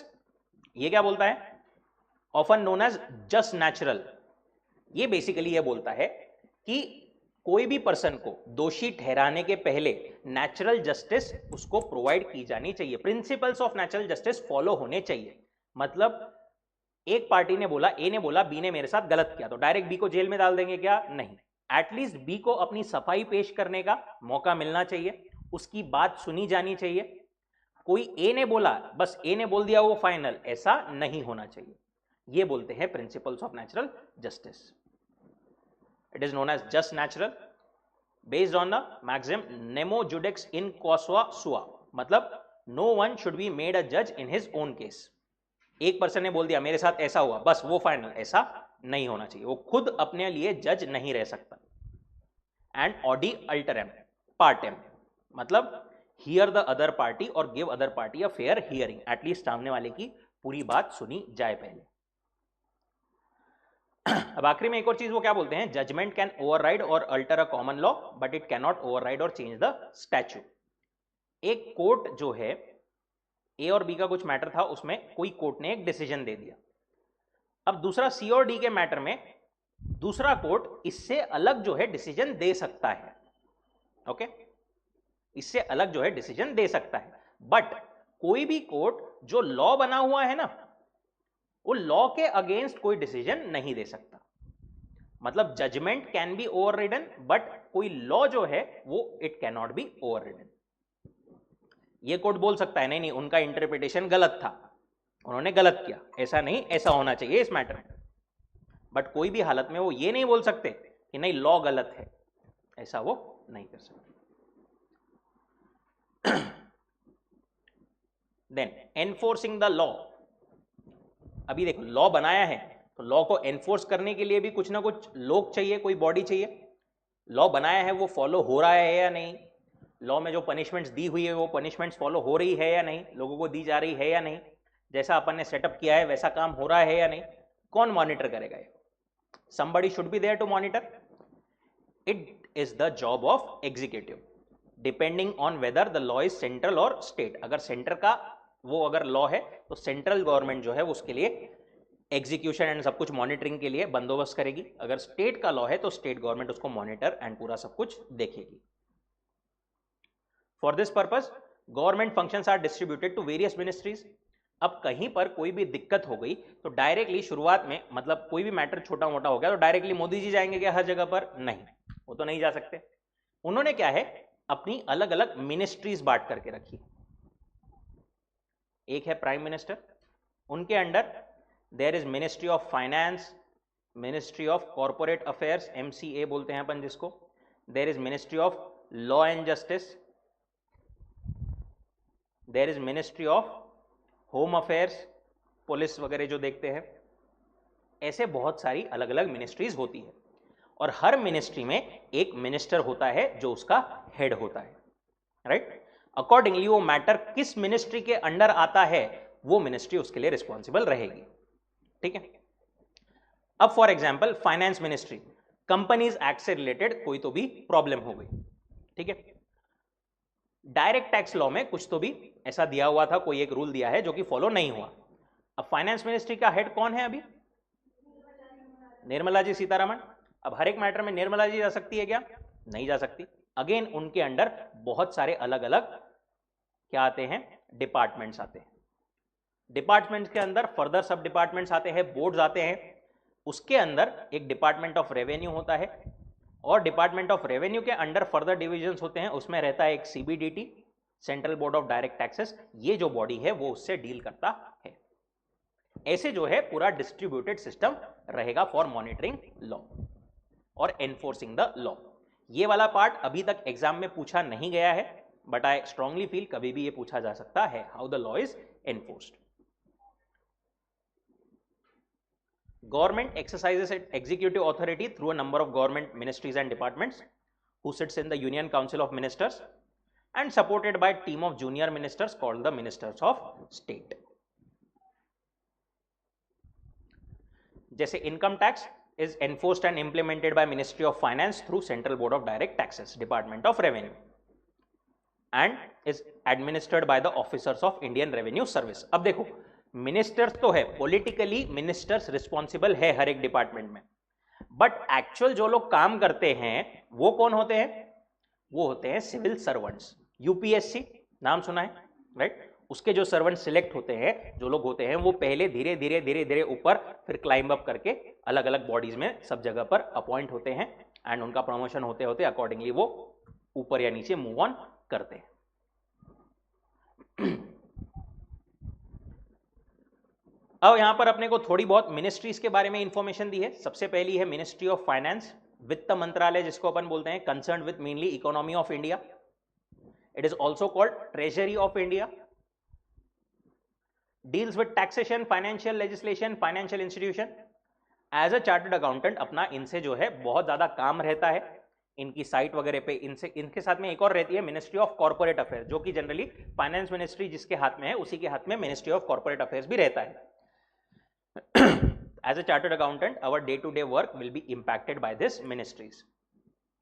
ये क्या बोलता है? Often known as just natural. ये बेसिकली ये बोलता है कि कोई भी पर्सन को दोषी ठहराने के पहले नेचुरल जस्टिस उसको प्रोवाइड की जानी चाहिए। Principles of natural justice follow होने चाहिए। मतलब एक पार्टी ने बोला, ए ने बोला बी ने मेरे साथ गलत किया, तो डायरेक्ट बी को जेल में डाल देंगे क्या? नहीं, एटलीस्ट बी को अपनी सफाई पेश करने का मौका मिलना चाहिए, उसकी बात सुनी जानी चाहिए। कोई ए ने बोला, बस ए ने बोल दिया वो फाइनल, ऐसा नहीं होना चाहिए। ये बोलते हैं principles of natural justice. It is known as just natural based on the maxim nemo judex in quasua sua, मतलब no one should be made a judge in his own case. एक पर्सन ने बोल दिया मेरे साथ ऐसा हुआ, बस वो फाइनल, ऐसा नहीं होना चाहिए। वो खुद अपने लिए जज नहीं रह सकता। एंड ऑडी अल्टरम पार्टम, मतलब हियर द अदर पार्टी और give other party a fair hearing, at least सामने वाले की पूरी बात सुनी जाए पहले। अब आखिरी में एक और चीज वो क्या बोलते हैं, जजमेंट कैन ओवरराइड और alter a common law but it can not override और चेंज द स्टैच्यू। एक कोर्ट जो है, ए और बी का कुछ मैटर था, उसमें कोई कोर्ट ने एक डिसीजन दे दिया। अब दूसरा सी और डी के मैटर में दूसरा कोर्ट इससे अलग जो है डिसीजन दे सकता है। ओके, इससे अलग जो है डिसीजन दे सकता है, बट कोई भी कोर्ट जो लॉ बना हुआ है ना, वो लॉ के अगेंस्ट कोई डिसीजन नहीं दे सकता। मतलब जजमेंट कैन बी ओवररिडन बट कोई लॉ जो है वो इट कैन नॉट बी ओवररिडन। ये कोर्ट बोल सकता है नहीं नहीं उनका इंटरप्रिटेशन गलत था, उन्होंने गलत किया, ऐसा नहीं, ऐसा होना चाहिए इस मैटर में, बट कोई भी हालत में वो ये नहीं बोल सकते कि नहीं लॉ गलत है, ऐसा वो नहीं कर सकते। Then enforcing the law. अभी देखो लॉ बनाया है तो लॉ को एनफोर्स करने के लिए भी कुछ ना कुछ लोग चाहिए, कोई बॉडी चाहिए। लॉ बनाया है वो फॉलो हो रहा है या नहीं, लॉ में जो पनिशमेंट्स दी हुई है वो पनिशमेंट्स फॉलो हो रही है या नहीं, लोगों को दी जा रही है या नहीं, जैसा अपन ने सेटअप किया है वैसा काम हो रहा है या नहीं, कौन मॉनिटर करेगा ये? somebody should be there to monitor. It is the job of executive depending on whether the law is central or state. अगर सेंटर का वो अगर लॉ है तो सेंट्रल गवर्नमेंट जो है उसके लिए एग्जीक्यूशन एंड सब कुछ मॉनिटरिंग के लिए बंदोबस्त करेगी, अगर स्टेट का लॉ है तो स्टेट गवर्नमेंट उसको मॉनिटर एंड पूरा सब कुछ देखेगी। For this purpose government functions are distributed to various ministries. अब कहीं पर कोई भी दिक्कत हो गई तो डायरेक्टली शुरुआत में, मतलब कोई भी मैटर छोटा मोटा हो गया तो डायरेक्टली मोदी जी जाएंगे क्या हर जगह पर? नहीं, वो तो नहीं जा सकते। उन्होंने क्या है अपनी अलग अलग मिनिस्ट्रीज बांट करके रखी। एक है प्राइम मिनिस्टर, उनके under there is ministry of finance, ministry of corporate affairs, MCA बोलते हैं अपन जिसको, there is ministry of law and justice, there is ministry of home affairs, police वगैरह जो देखते हैं, ऐसे बहुत सारी अलग अलग मिनिस्ट्रीज होती है और हर मिनिस्ट्री में एक मिनिस्टर होता है जो उसका हेड होता है, राइट। अकॉर्डिंगली वो मैटर किस मिनिस्ट्री के अंडर आता है वो मिनिस्ट्री उसके लिए रिस्पॉन्सिबल रहेगी, ठीक है। अब for example finance ministry, companies act से रिलेटेड कोई तो भी प्रॉब्लम हो गई, ठीक है। डायरेक्ट टैक्स लॉ में कुछ तो भी ऐसा दिया हुआ था, कोई एक रूल दिया है जो कि फॉलो नहीं हुआ। अब फाइनेंस मिनिस्ट्री का हेड कौन है अभी? निर्मला जी सीतारमण। अब हर एक मैटर में निर्मला जी जा सकती है क्या? नहीं जा सकती। अगेन उनके अंडर बहुत सारे अलग अलग क्या आते हैं, डिपार्टमेंट्स आते हैं। डिपार्टमेंट्स के अंदर फर्दर सब डिपार्टमेंट्स आते हैं, बोर्ड्स आते हैं, उसके अंदर एक डिपार्टमेंट ऑफ रेवेन्यू होता है और डिपार्टमेंट ऑफ रेवेन्यू के अंडर फर्दर डिविजन्स होते हैं, उसमें रहता है एक CBDT, central board of direct taxes. ये जो बॉडी है वो उससे डील करता है। ऐसे जो है पूरा डिस्ट्रीब्यूटेड सिस्टम रहेगा फॉर मॉनिटरिंग लॉ और एनफोर्सिंग द लॉ। ये वाला पार्ट अभी तक एग्जाम में पूछा नहीं गया है, बट आई स्ट्रांगली फील कभी भी ये पूछा जा सकता है, how the law is enforced. Government exercises its executive authority through a number of government ministries and departments who sits in the Union Council of Ministers and supported by a team of junior ministers called the Ministers of State. जैसे income tax is enforced and implemented by Ministry of Finance through Central Board of Direct Taxes, Department of Revenue, and is administered by the officers of Indian Revenue Service. अब देखो मिनिस्टर्स तो है, पॉलिटिकली मिनिस्टर्स रिस्पॉन्सिबल है हर एक डिपार्टमेंट में, बट एक्चुअल जो लोग काम करते हैं वो कौन होते हैं? वो होते हैं सिविल सर्वेंट्स। UPSC नाम सुना है, राइट। उसके जो सर्वेंट सिलेक्ट होते हैं, जो लोग होते हैं, वो पहले धीरे धीरे धीरे धीरे ऊपर, फिर क्लाइंब अप करके अलग अलग बॉडीज में सब जगह पर अपॉइंट होते हैं एंड उनका प्रमोशन होते होते अकॉर्डिंगली वो ऊपर या नीचे मूव ऑन करते हैं। अब यहां पर अपने को थोड़ी बहुत मिनिस्ट्रीज के बारे में इंफॉर्मेशन दी है। सबसे पहली है मिनिस्ट्री ऑफ फाइनेंस, वित्त मंत्रालय जिसको अपन बोलते हैं, concern with mainly economy of India. It is also called treasury of India. Deals with taxation, financial legislation, financial institution. As a chartered accountant अपना इनसे जो है बहुत ज्यादा काम रहता है, इनकी साइट वगैरह पे इनसे, इनके साथ में एक और रहती है मिनिस्ट्री ऑफ कॉर्पोरेट अफेयर्स, जो कि जनरली फाइनेंस मिनिस्ट्री जिसके हाथ में है उसी के हाथ में मिनिस्ट्री ऑफ कॉर्पोरेट अफेयर्स भी रहता है। As a chartered accountant our day to day work will be impacted by this ministries,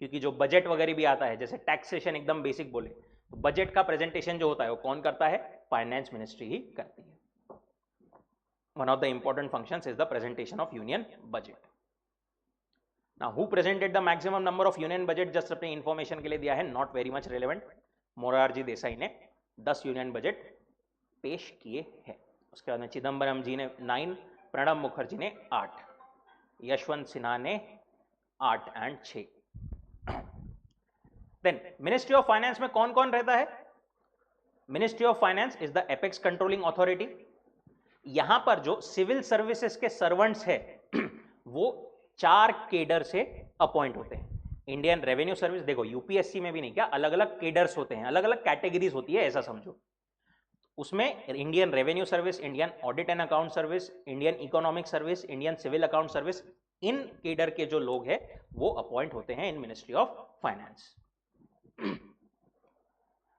क्योंकि जो बजट वगैरह भी आता है, जैसे टैक्सेशन एकदम बेसिक बोले तो बजट का प्रेजेंटेशन जो होता है वो कौन करता है? फाइनेंस मिनिस्ट्री ही करती है। One of the important functions is the presentation of union budget. Now, who presented the maximum number of union budget? just अपने information के लिए दिया है, not very much relevant. Morarji Desai ने 10 यूनियन बजट पेश किए हैं। उसके बाद में चिदम्बरम जी ने 9, प्रणब मुखर्जी ने 8, यशवंत सिन्हा ने 8 and 6। Then ministry of finance में कौन कौन रहता है? Ministry of finance is the apex controlling authority. यहां पर जो सिविल सर्विसेज के सर्वेंट्स है वो 4 केडर से अपॉइंट होते हैं। इंडियन रेवेन्यू सर्विस, देखो यूपीएससी में भी नहीं, क्या अलग अलग केडर्स होते हैं, अलग अलग कैटेगरीज होती है, ऐसा समझो। उसमें Indian revenue service, Indian audit and account service, Indian economic service, Indian civil account service, इन केडर के जो लोग हैं वो अपॉइंट होते हैं in ministry of finance.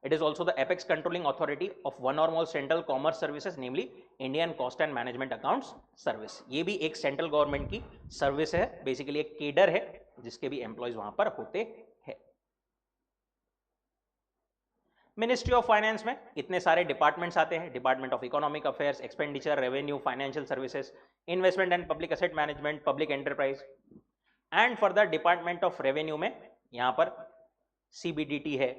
It is also the apex controlling authority of one or more central commerce services, namely Indian Cost and Management Accounts Service. ये भी एक सेंट्रल गवर्नमेंट की सर्विस है, बेसिकली एक केडर है जिसके भी एम्प्लॉयज वहां पर होते हैं। मिनिस्ट्री ऑफ फाइनेंस में इतने सारे डिपार्टमेंट्स आते हैं, department of economic affairs, expenditure, revenue, financial services, investment and public asset management, public enterprise. And for the department of revenue में यहां पर सीबीडीटी है,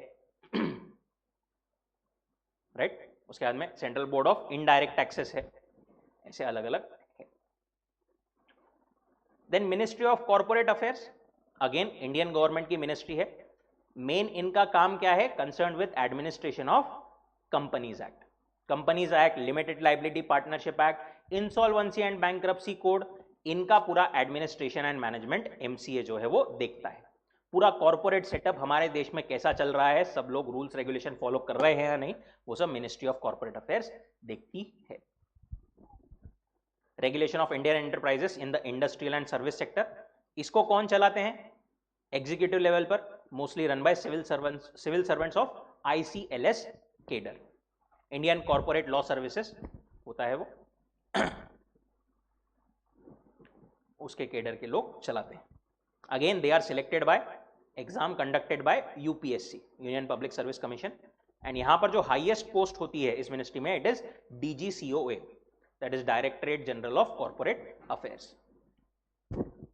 राइट, उसके बाद में central board of indirect taxes है, ऐसे अलग अलग है। Then ministry of corporate affairs, again Indian government की मिनिस्ट्री है। मेन इनका काम क्या है? Concern with administration of companies act, companies act, limited liability partnership act, insolvency and bankruptcy code, इनका पूरा एडमिनिस्ट्रेशन एंड मैनेजमेंट एमसीए जो है वो देखता है। पूरा कॉर्पोरेट सेटअप हमारे देश में कैसा चल रहा है, सब लोग रूल्स रेगुलेशन फॉलो कर रहे हैं या नहीं, वो सब मिनिस्ट्री ऑफ कॉर्पोरेट अफेयर्स देखती है। Regulation of Indian enterprises in the industrial and service sector, इसको कौन चलाते हैं? एग्जीक्यूटिव लेवल पर, mostly run by civil servants of ICLS cadre. Indian corporate law services होता है वो, उसके केडर के लोग चलाते हैं। Again they are selected by exam conducted by UPSC, union public service commission. And यहां पर जो हाईएस्ट पोस्ट होती है इस मिनिस्ट्री में, it is DGCOA, that is directorate general of corporate affairs.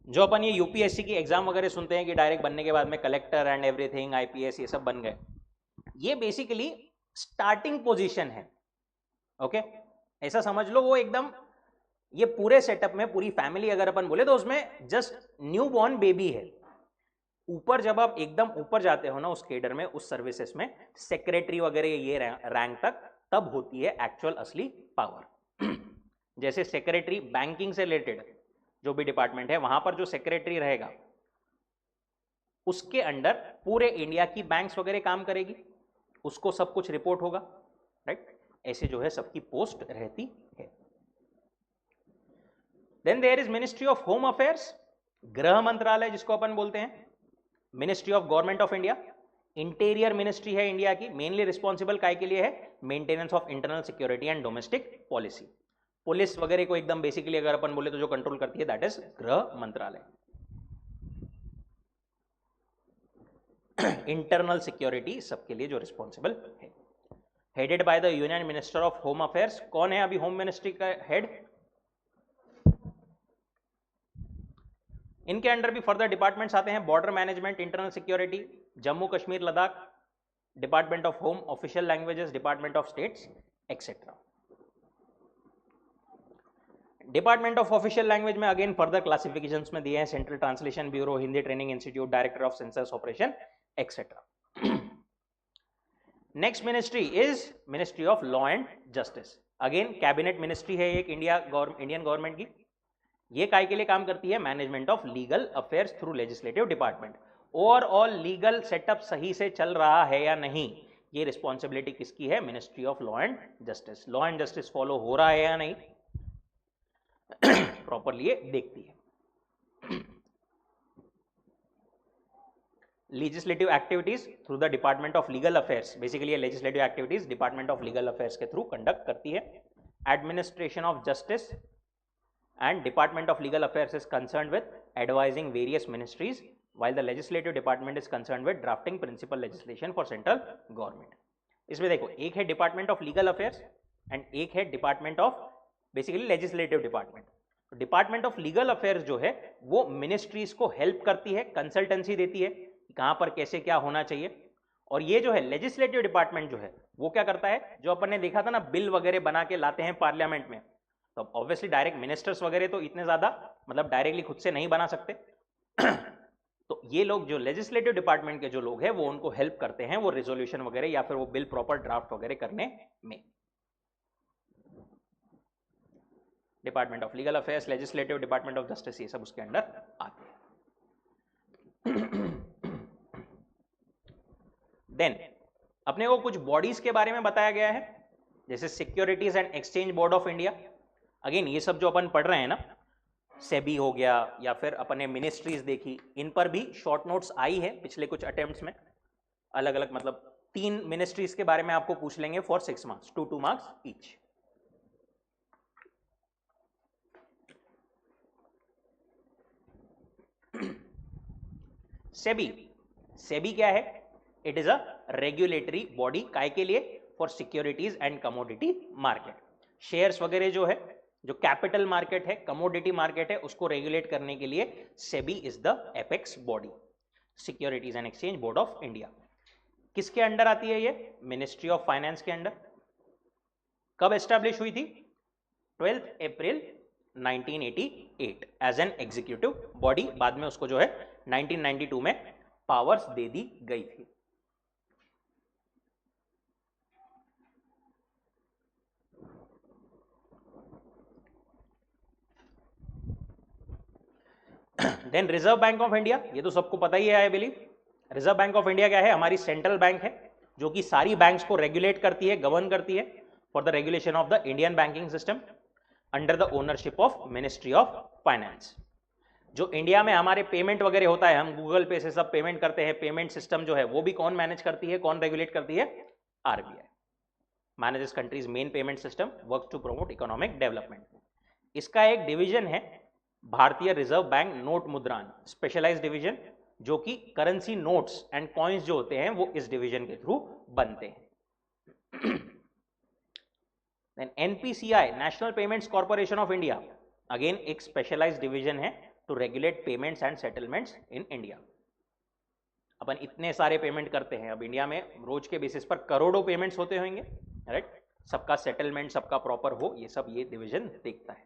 जो अपन ये यूपीएससी की एग्जाम वगैरह सुनते हैं कि डायरेक्ट बनने के बाद में कलेक्टर एंड एवरीथिंग, आईपीएस, ये सब बन गए, ये बेसिकली स्टार्टिंग पोजीशन है। ओके, ऐसा समझ लो वो एकदम, ये पूरे सेटअप में पूरी फैमिली अगर अपन बोले तो उसमें जस्ट न्यू बॉर्न बेबी है। ऊपर जब आप एकदम ऊपर जाते हो ना उस केडर में, उस सर्विसेज में, सेक्रेटरी वगैरह ये रैंक तक, तब होती है एक्चुअल असली पावर। जैसे सेक्रेटरी बैंकिंग से रिलेटेड जो भी डिपार्टमेंट है, वहां पर जो सेक्रेटरी रहेगा उसके अंडर पूरे इंडिया की बैंक्स वगैरह काम करेगी, उसको सब कुछ रिपोर्ट होगा, राइट। ऐसे जो है सबकी पोस्ट रहती है। Then there is ministry of home affairs, गृह मंत्रालय जिसको अपन बोलते हैं। Ministry of government of India, interior ministry है इंडिया की, मेनली रिस्पॉन्सिबल काय के लिए है? Maintenance of internal security and domestic policy. Police वगैरह को एकदम बेसिकली अगर अपन बोले तो जो कंट्रोल करती है दैट इज गृह मंत्रालय। इंटरनल सिक्योरिटी सबके लिए जो रिस्पॉन्सिबल है, headed by the union minister of home affairs. कौन है अभी होम मिनिस्ट्री का हेड? इनके अंडर भी फर्दर डिपार्टमेंट्स आते हैं, border management, internal security, Jammu Kashmir Ladakh, department of home, official languages, department of states etcetera. Department of official language में अगेन फर्दर क्लासिफिकेशंस में दिए हैं, central translation bureau, Hindi training institute, director of census operation etcetera. Next ministry is ministry of law and justice. Again cabinet ministry है एक इंडियन गवर्नमेंट की। ये काय के लिए काम करती है? Management of legal affairs through legislative department. Overall legal setup सही से चल रहा है या नहीं, ये रिस्पॉन्सिबिलिटी किसकी है? Ministry of law and justice. Law and justice follow हो रहा है या नहीं प्रॉपरली ये देखती है। Legislative activities through the department of legal affairs, basically ये legislative activities department of legal affairs के थ्रू कंडक्ट करती है। Administration of justice and Department of Legal Affairs is concerned with advising various ministries, while the legislative department is concerned with drafting principal legislation for central government. इसमें देखो एक है department of legal affairs and एक है department of basically legislative department. तो डिपार्टमेंट ऑफ लीगल अफेयर्स जो है वो मिनिस्ट्रीज को हेल्प करती है, कंसल्टेंसी देती है कि कहां पर कैसे क्या होना चाहिए। और ये जो है लेजिस्लेटिव डिपार्टमेंट जो है वो क्या करता है, जो अपन ने देखा था ना बिल वगैरह बना के लाते हैं पार्लियामेंट में, तो ऑब्वियसली डायरेक्ट मिनिस्टर्स वगैरह तो इतने ज्यादा मतलब डायरेक्टली खुद से नहीं बना सकते तो ये लोग जो लेजिस्लेटिव डिपार्टमेंट के जो लोग हैं वो उनको हेल्प करते हैं वो रिजोल्यूशन वगैरह या फिर वो बिल प्रॉपर ड्राफ्ट वगैरह करने में। Department of legal affairs, legislative, department of justice, ये सब उसके अंडर आते हैं। देन अपने को कुछ बॉडीज के बारे में बताया गया है, जैसे securities and exchange board of India. Again ये सब जो अपन पढ़ रहे हैं ना, सेबी हो गया या फिर अपन ने मिनिस्ट्रीज देखी, इन पर भी शॉर्ट नोट्स आई है पिछले कुछ अटेम्प्ट्स में। अलग अलग मतलब 3 मिनिस्ट्रीज के बारे में आपको पूछ लेंगे for 6 marks, 2 marks each. SEBI, SEBI क्या है? It is a regulatory body, काय के लिए? For securities and commodity market. Shares वगैरह जो है, जो कैपिटल मार्केट है, कमोडिटी मार्केट है, उसको रेगुलेट करने के लिए SEBI is the apex body, securities and exchange board of India. किसके अंडर आती है ये? मिनिस्ट्री ऑफ फाइनेंस के अंडर। कब एस्टैब्लिश हुई थी? 12 अप्रैल 1988 एज एन एग्जीक्यूटिव बॉडी। बाद में उसको जो है 1992 में पावर्स दे दी गई थी। Then reserve bank of India, ये तो सबको पता ही है I believe. Reserve bank of India क्या है? हमारी सेंट्रल बैंक है जो कि सारी बैंक्स को रेगुलेट करती है, गवर्न करती है for the regulation of the Indian banking system under the ownership of ministry of finance. जो इंडिया में हमारे पेमेंट वगैरह होता है, हम गूगल पे से सब पेमेंट करते हैं, पेमेंट सिस्टम जो है वो भी कौन मैनेज करती है, कौन रेगुलेट करती है? RBI manages country's main payment system, works to promote economic development. इसका एक डिवीजन है Bharatiya Reserve Bank Note Mudran, specialised division, जो कि करेंसी नोट्स एंड कॉइन्स जो होते हैं वो इस डिवीजन के थ्रू बनते हैं। Then NPCI, national payments corporation of India, again एक स्पेशलाइज्ड डिवीजन है to regulate payments and settlements in India. अपन इतने सारे पेमेंट करते हैं, अब इंडिया में रोज के बेसिस पर करोड़ों पेमेंट्स होते होंगे, राइट? सबका सेटलमेंट सबका प्रॉपर हो, ये सब ये डिवीजन देखता है।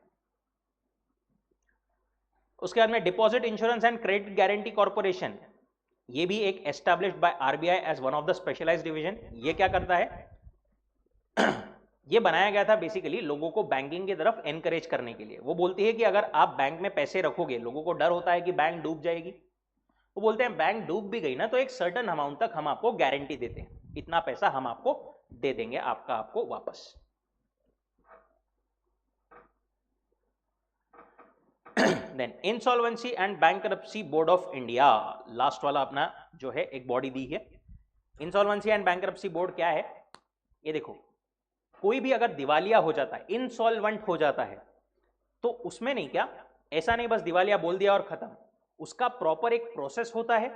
उसके बाद में deposit insurance and credit guarantee corporation, ये भी एक established by RBI as one of the specialized division. ये क्या करता है? ये बनाया गया था बेसिकली लोगों को बैंकिंग की तरफ एनकरेज करने के लिए। वो बोलती है कि अगर आप बैंक में पैसे रखोगे, लोगों को डर होता है कि बैंक डूब जाएगी, वो बोलते हैं बैंक डूब भी गई ना तो एक सर्टेन अमाउंट तक हम आपको गारंटी देते हैं, इतना पैसा हम आपको दे देंगे आपको वापस। Then insolvency and bankruptcy board of India, last वाला अपना जो है एक बॉडी दी है। इंसॉल्वेंसी एंड बैंकरप्सी बोर्ड क्या है? ये देखो, कोई भी अगर दिवालिया हो जाता है, इंसॉल्वेंट हो जाता है, तो उसमें नहीं क्या, ऐसा नहीं बस दिवालिया बोल दिया और खत्म। उसका प्रॉपर एक प्रोसेस होता है,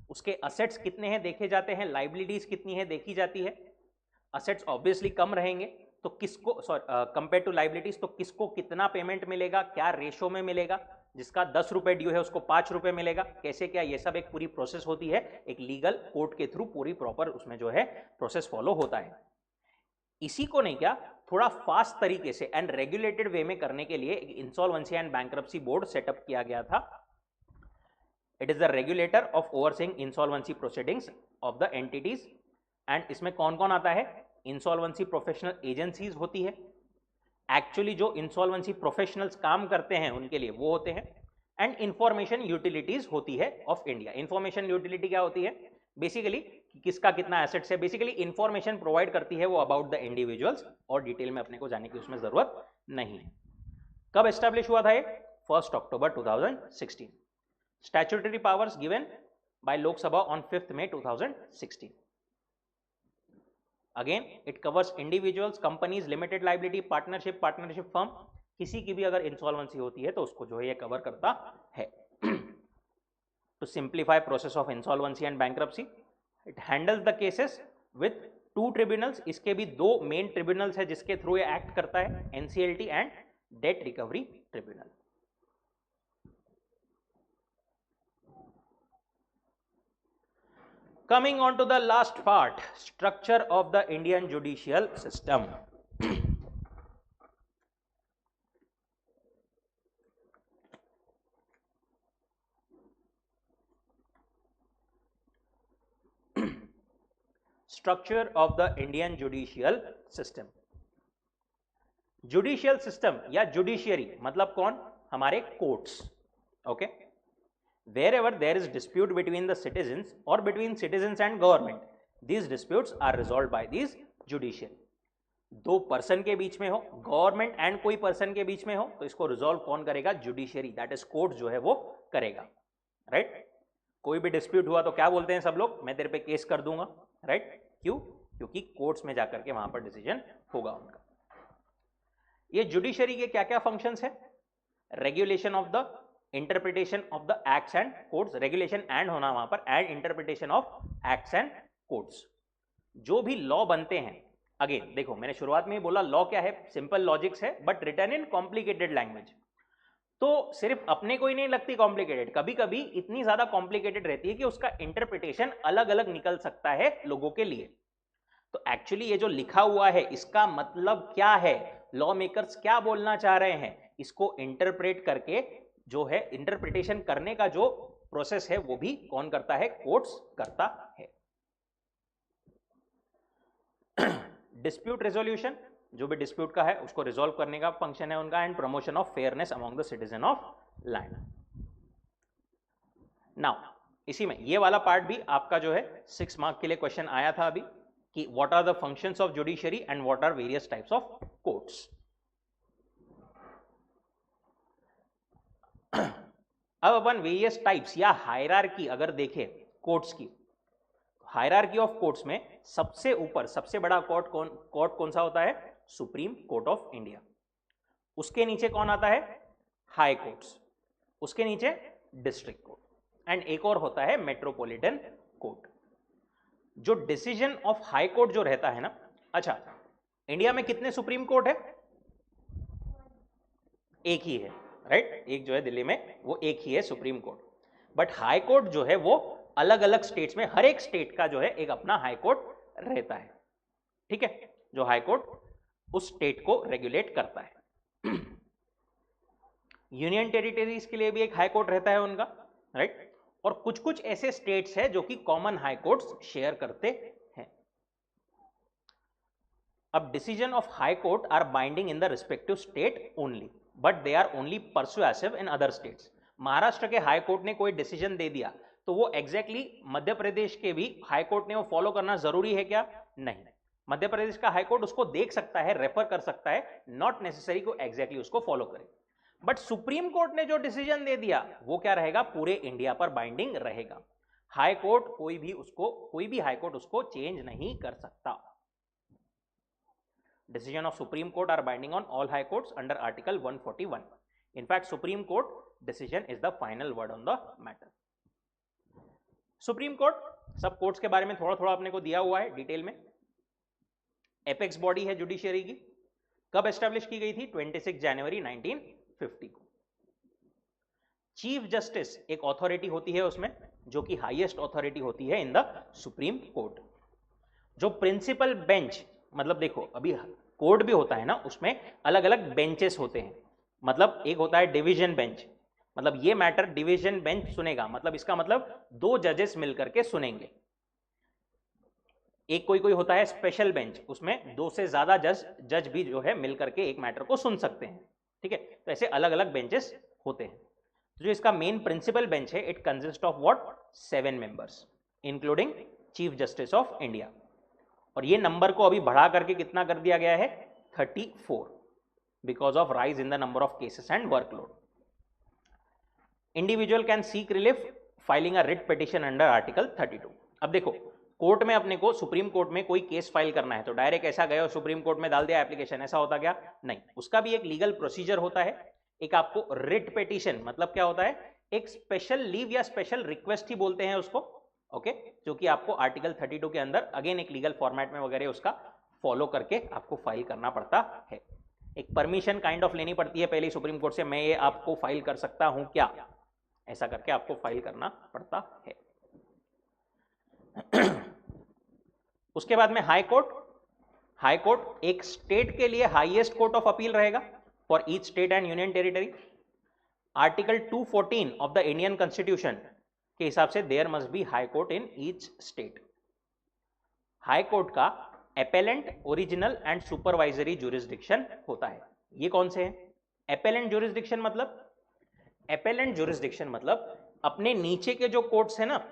उसके असेट्स कितने हैं देखे जाते हैं, लाइबिलिटीज कितनी है देखी जाती है। असेट्स ऑब्वियसली कम रहेंगे तो किसको कंपेयर टू लाइबिलिटीज, तो किसको कितना पेमेंट मिलेगा, क्या रेशो में मिलेगा, जिसका 10 रुपए ड्यू है उसको 5 रुपए मिलेगा, कैसे क्या, ये सब एक पूरी प्रोसेस होती है। एक लीगल कोर्ट के थ्रू पूरी प्रॉपर उसमें जो है प्रोसेस फॉलो होता है। इसी को नहीं क्या, थोड़ा फास्ट तरीके से एंड रेगुलेटेड वे में करने के लिए एक insolvency and bankruptcy board setup किया गया था। It is the regulator of overseeing insolvency proceedings of the entities. And इसमें कौन कौन आता है? इंसॉल्वेंसी प्रोफेशनल एजेंसीज होती है, एक्चुअली जो इंसॉल्वेंसी प्रोफेशनल्स काम करते हैं उनके लिए वो होते हैं, एंड इंफॉर्मेशन यूटिलिटीज होती है ऑफ इंडिया। इंफॉर्मेशन यूटिलिटी क्या होती है? बेसिकली किसका कितना एसेट्स है, बेसिकली इंफॉर्मेशन प्रोवाइड करती है वो अबाउट द इंडिविजुअल्स, और डिटेल में अपने को जाने की उसमें जरूरत नहीं है। कब एस्टैब्लिश हुआ था ये? 1 October 2016। Statutory powers given by Lok Sabha on 5 मई 2016। Again it covers individuals, companies, limited liability, partnership, partnership firm, किसी की भी अगर इंसॉल्वेंसी होती है तो उसको जो है ये कवर करता है। To simplify process of insolvency and bankruptcy, it handles the cases with 2 tribunals, इसके भी 2 मेन ट्रिब्यूनल्स है जिसके थ्रू ये एक्ट करता है, NCLT and date recovery tribunal. Coming on to the last part, structure of the Indian judicial system. Structure of the Indian judicial system. Judicial system या जुडिशियरी मतलब कौन? हमारे courts. Okay, wherever there is dispute between the citizens or between citizens and government, these disputes are resolved by these judiciary. 2 person के बीच में हो, गवर्नमेंट एंड कोई पर्सन के बीच में हो, तो इसको रिजॉल्व कौन करेगा? जुडिशियरी, दैट इज कोर्ट जो है वो करेगा, राइट? कोई भी डिस्प्यूट हुआ तो क्या बोलते हैं सब लोग? मैं तेरे पे केस कर दूंगा, राइट? क्यों? क्योंकि कोर्ट्स में जाकर के वहां पर डिसीजन होगा उनका। ये जुडिशियरी के क्या क्या फंक्शंस है? Regulation of the interpretation of the acts and codes, regulation and होना वहां पर, and interpretation of acts and codes. जो भी लॉ बनते हैं, अगेन देखो मैंने शुरुआत में ही बोला लॉ क्या है? सिंपल लॉजिक्स है but written in complicated language. तो सिर्फ अपने को ही नहीं लगती कॉम्प्लिकेटेड, कभी कभी इतनी ज्यादा कॉम्प्लिकेटेड रहती है कि उसका इंटरप्रिटेशन अलग अलग निकल सकता है लोगों के लिए। तो एक्चुअली ये जो लिखा हुआ है इसका मतलब क्या है, लॉ मेकर्स क्या बोलना चाह रहे हैं, इसको इंटरप्रेट करके जो है इंटरप्रिटेशन करने का जो प्रोसेस है वो भी कौन करता है? कोर्ट्स करता है। डिस्प्यूट रेजोल्यूशन, जो भी डिस्प्यूट का है उसको रिजॉल्व करने का फंक्शन है उनका, and promotion of fairness among the citizen of land. Now इसी में ये वाला पार्ट भी आपका जो है 6 मार्क के लिए क्वेश्चन आया था अभी, कि what are the functions of judiciary and what are various types of courts. अब अपन वेरियस टाइप्स या हायरार्की अगर देखें कोर्ट्स की, हायरार्की ऑफ कोर्ट्स में सबसे ऊपर सबसे बड़ा कोर्ट कौन सा होता है? Supreme court of India. उसके नीचे कौन आता है? High courts. उसके नीचे डिस्ट्रिक्ट कोर्ट, एंड एक और होता है मेट्रोपॉलिटन कोर्ट। जो डिसीजन ऑफ हाई कोर्ट जो रहता है ना, अच्छा इंडिया में कितने सुप्रीम कोर्ट है? एक ही है, राइट? एक जो है दिल्ली में वो एक ही है supreme court, but high court जो है वो अलग अलग स्टेट्स में, हर एक स्टेट का जो है एक अपना हाई कोर्ट रहता है, ठीक है? जो हाई कोर्ट उस स्टेट को रेगुलेट करता है। यूनियन टेरिटरीज के लिए भी एक हाई कोर्ट रहता है उनका, राइट? और कुछ कुछ ऐसे स्टेट्स हैं जो कि कॉमन हाई कोर्ट्स शेयर करते हैं। अब decision of high court are binding in the respective state only, but they are only persuasive in other states. Maharashtra के हाई कोर्ट ने कोई डिसीजन दे दिया तो वो एग्जैक्टली मध्य प्रदेश के भी हाई कोर्ट ने वो फॉलो करना जरूरी है क्या? नहीं। मध्य प्रदेश का हाई कोर्ट उसको देख सकता है, रेफर कर सकता है, नॉट नेसेसरी को एग्जैक्टली उसको फॉलो करे। बट सुप्रीम कोर्ट ने जो डिसीजन दे दिया वो क्या रहेगा? पूरे इंडिया पर बाइंडिंग रहेगा। हाई कोर्ट कोई भी हाई कोर्ट उसको चेंज नहीं कर सकता। Decision of Supreme Court are binding on all high courts under Article 141. In fact, Supreme Court decision is the final word on the matter. Supreme Court सब कोर्ट्स के बारे में थोड़ा थोड़ा अपने को दिया हुआ है डिटेल में। एपेक्स बॉडी है जुडिशियरी की। कब एस्टेब्लिश की गई थी? 26 जनवरी 1950 को। चीफ जस्टिस एक ऑथोरिटी होती है उसमें, जो कि हाईएस्ट ऑथोरिटी होती है इन द सुप्रीम कोर्ट। जो प्रिंसिपल बेंच, मतलब देखो अभी कोर्ट भी होता है ना, उसमें अलग अलग बेंचेस होते हैं। मतलब एक होता है डिवीजन बेंच, मतलब ये मैटर डिवीजन बेंच सुनेगा, मतलब इसका मतलब 2 जजेस मिलकर के सुनेंगे। एक कोई होता है स्पेशल बेंच, उसमें 2 से ज्यादा जज भी जो है मिलकर के एक मैटर को सुन सकते हैं, ठीक है? तो ऐसे अलग अलग बेंचेस होते हैं। तो जो इसका मेन प्रिंसिपल बेंच है, it consist of what? 7 members including chief justice of India. और ये नंबर को अभी बढ़ा करके कितना कर दिया गया है, 34, because of rise in the number of cases and workload. Individual can seek relief filing a writ petition under article 32। अब देखो, कोर्ट में अपने को सुप्रीम कोर्ट में कोई केस फाइल करना है तो डायरेक्ट ऐसा गए और सुप्रीम कोर्ट में डाल दिया एप्लीकेशन, ऐसा होता क्या? नहीं, उसका भी एक लीगल प्रोसीजर होता है। एक आपको रिट पिटिशन मतलब क्या होता है, एक स्पेशल लीव या स्पेशल रिक्वेस्ट ही बोलते हैं उसको, ओके, जो कि आपको आर्टिकल 32 के अंदर अगेन एक लीगल फॉर्मेट में वगैरह उसका फॉलो करके आपको फाइल करना पड़ता है। एक परमिशन काइंड ऑफ लेनी पड़ती है पहले सुप्रीम कोर्ट से, मैं ये आपको फाइल कर सकता हूं क्या, ऐसा करके आपको फाइल करना पड़ता है। उसके बाद में हाई कोर्ट। हाई कोर्ट एक स्टेट के लिए हाईएस्ट कोर्ट ऑफ अपील रहेगा for each state and union territory. Article 214 of the Indian constitution के हिसाब से there must be high court in each state. High court का appellate, original and supervisory jurisdiction होता है। ये कौन से हैं? एपेलेंट ज्यूरिसडिक्शन मतलब, एपेलेंट ज्यूरिसडिक्शन मतलब अपने नीचे के जो कोर्ट्स है ना,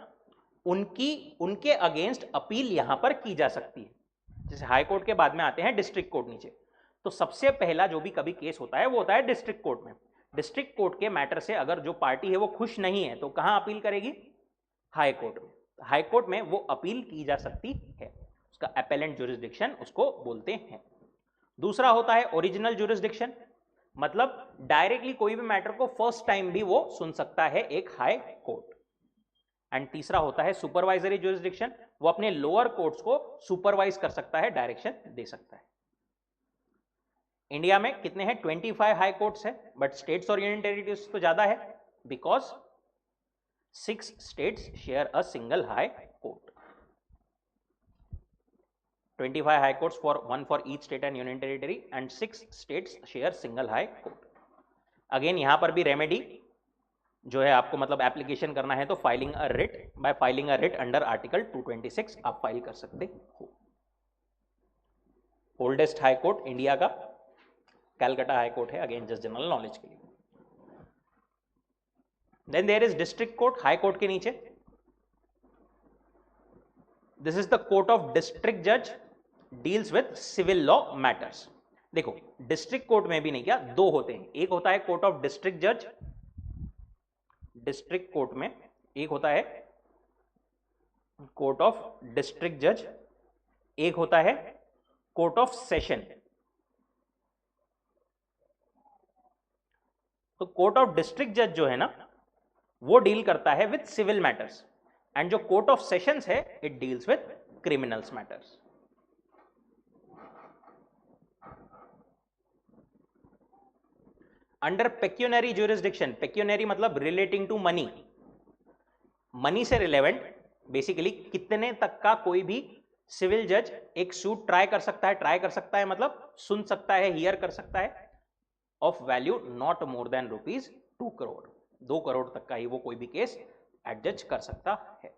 उनके अगेंस्ट अपील यहां पर की जा सकती है। जैसे हाई कोर्ट के बाद में आते हैं डिस्ट्रिक्ट कोर्ट नीचे, तो सबसे पहला जो भी कभी केस होता है वो होता है डिस्ट्रिक्ट कोर्ट में। डिस्ट्रिक्ट कोर्ट के मैटर से अगर जो पार्टी है वो खुश नहीं है तो कहां अपील करेगी? हाई कोर्ट में। हाई कोर्ट में वो अपील की जा सकती है, उसका एपेलेंट ज्यूरिसडिक्शन उसको बोलते हैं। दूसरा होता है ओरिजिनल ज्यूरिसडिक्शन, मतलब डायरेक्टली कोई भी मैटर को फर्स्ट टाइम भी वो सुन सकता है एक हाई कोर्ट। एंड तीसरा होता है सुपरवाइजरी ज्यूरिसडिक्शन, वो अपने लोअर कोर्ट्स को सुपरवाइज कर सकता है, डायरेक्शन दे सकता है। इंडिया में कितने हैं? 25 हाई कोर्ट्स है, बट स्टेट्स और यूनियन टेरिटरीज तो ज्यादा है, because 6 states share a single high court. 25 high courts, for one for each state and union territory, and 6 states share single high court. Again यहां पर भी रेमेडी जो है आपको मतलब एप्लीकेशन करना है तो filing a writ, bye filing a writ under article 226 आप फाइल कर सकते हो। ओल्डेस्ट हाई कोर्ट इंडिया का कैलकाटा हाई कोर्ट है, अगेन जस्ट जनरल नॉलेज के लिए। Then there is district court, high court के नीचे। This is the court of district जज, deals with civil law matters. देखो, डिस्ट्रिक्ट कोर्ट में भी नहीं क्या, दो होते हैं। एक होता है कोर्ट ऑफ डिस्ट्रिक्ट जज, डिस्ट्रिक्ट कोर्ट में एक होता है कोर्ट ऑफ डिस्ट्रिक्ट जज, एक होता है कोर्ट ऑफ सेशन। तो कोर्ट ऑफ डिस्ट्रिक्ट जज जो है ना, वो डील करता है विथ सिविल मैटर्स, एंड जो कोर्ट ऑफ सेशंस है it deals with criminals matters. Under pecuniary jurisdiction, pecuniary मतलब रिलेटिंग टू मनी, मनी से रिलेवेंट, बेसिकली कितने तक का कोई भी सिविल जज एक सूट ट्राई कर सकता है। ट्राई कर सकता है मतलब सुन सकता है, हियर कर सकता है, of value not more than ₹2 crore, 2 crore तक का ही वो कोई भी केस एडजस्ट कर सकता है।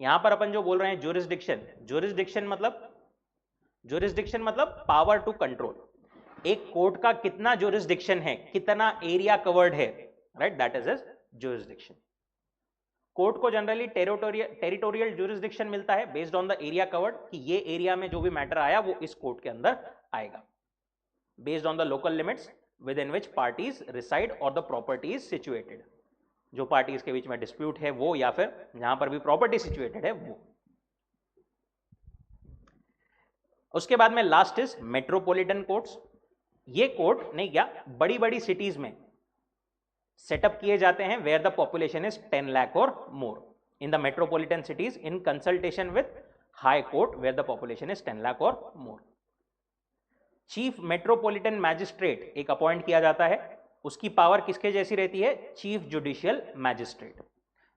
यहां पर अपन जो बोल रहे हैं ज्यूरिसडिक्शन, ज्यूरिसडिक्शन मतलब पावर टू कंट्रोल। एक कोर्ट का कितना ज्यूरिसडिक्शन है, कितना एरिया कवर्ड है, right, that is is jurisdiction. Court को जनरली टेरिटोरियल ज्यूरिसडिक्शन मिलता है based on the area covered, कि ये एरिया में जो भी मैटर आया वो इस कोर्ट के अंदर आएगा, based on the local limits within which parties reside और द प्रॉपर्टी इज सिचुएटेड। जो पार्टीज के बीच में डिस्प्यूट है वो, या फिर जहां पर भी प्रॉपर्टी सिचुएटेड है वो। उसके बाद में लास्ट इज मेट्रोपॉलिटन कोर्ट्स। ये कोर्ट नहीं क्या, बड़ी बड़ी सिटीज में सेटअप किए जाते हैं where the population is 10 lakh और more. In the metropolitan cities in consultation with high court where the population is 10 lakh और मोर। चीफ मेट्रोपॉलिटन मैजिस्ट्रेट एक अपॉइंट किया जाता है, उसकी पावर किसके जैसी रहती है? Chief judicial magistrate.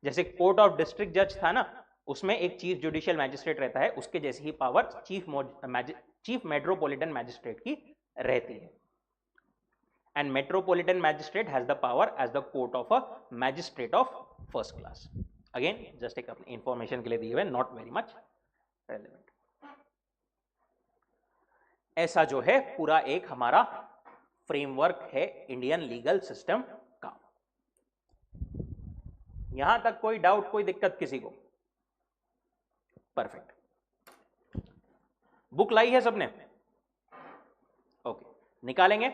जैसे कोर्ट ऑफ डिस्ट्रिक्ट जज था ना, उसमें एक चीफ जुडिशियल मैजिस्ट्रेट रहता है, उसके जैसी ही पावर चीफ मेट्रोपॉलिटन मैजिस्ट्रेट की रहती है। And metropolitan magistrate has the power as the court of a magistrate of first class. Again just एक अपनी इंफॉर्मेशन के लिए दिए हुए, नॉट वेरी मच रेलेवेंट। ऐसा जो है पूरा एक हमारा फ्रेमवर्क है इंडियन लीगल सिस्टम का। यहां तक कोई डाउट, कोई दिक्कत किसी को? परफेक्ट। बुक लाई है सबने? ओके, निकालेंगे।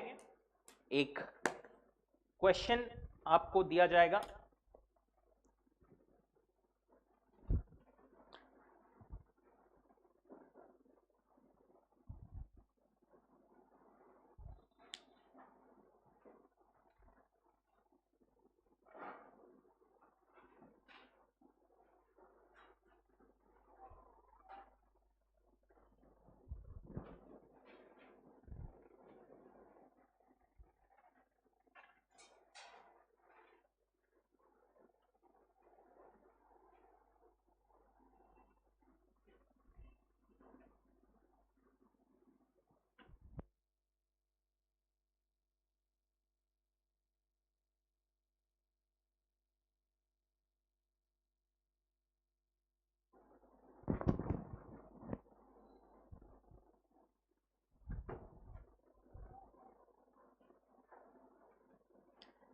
एक क्वेश्चन आपको दिया जाएगा,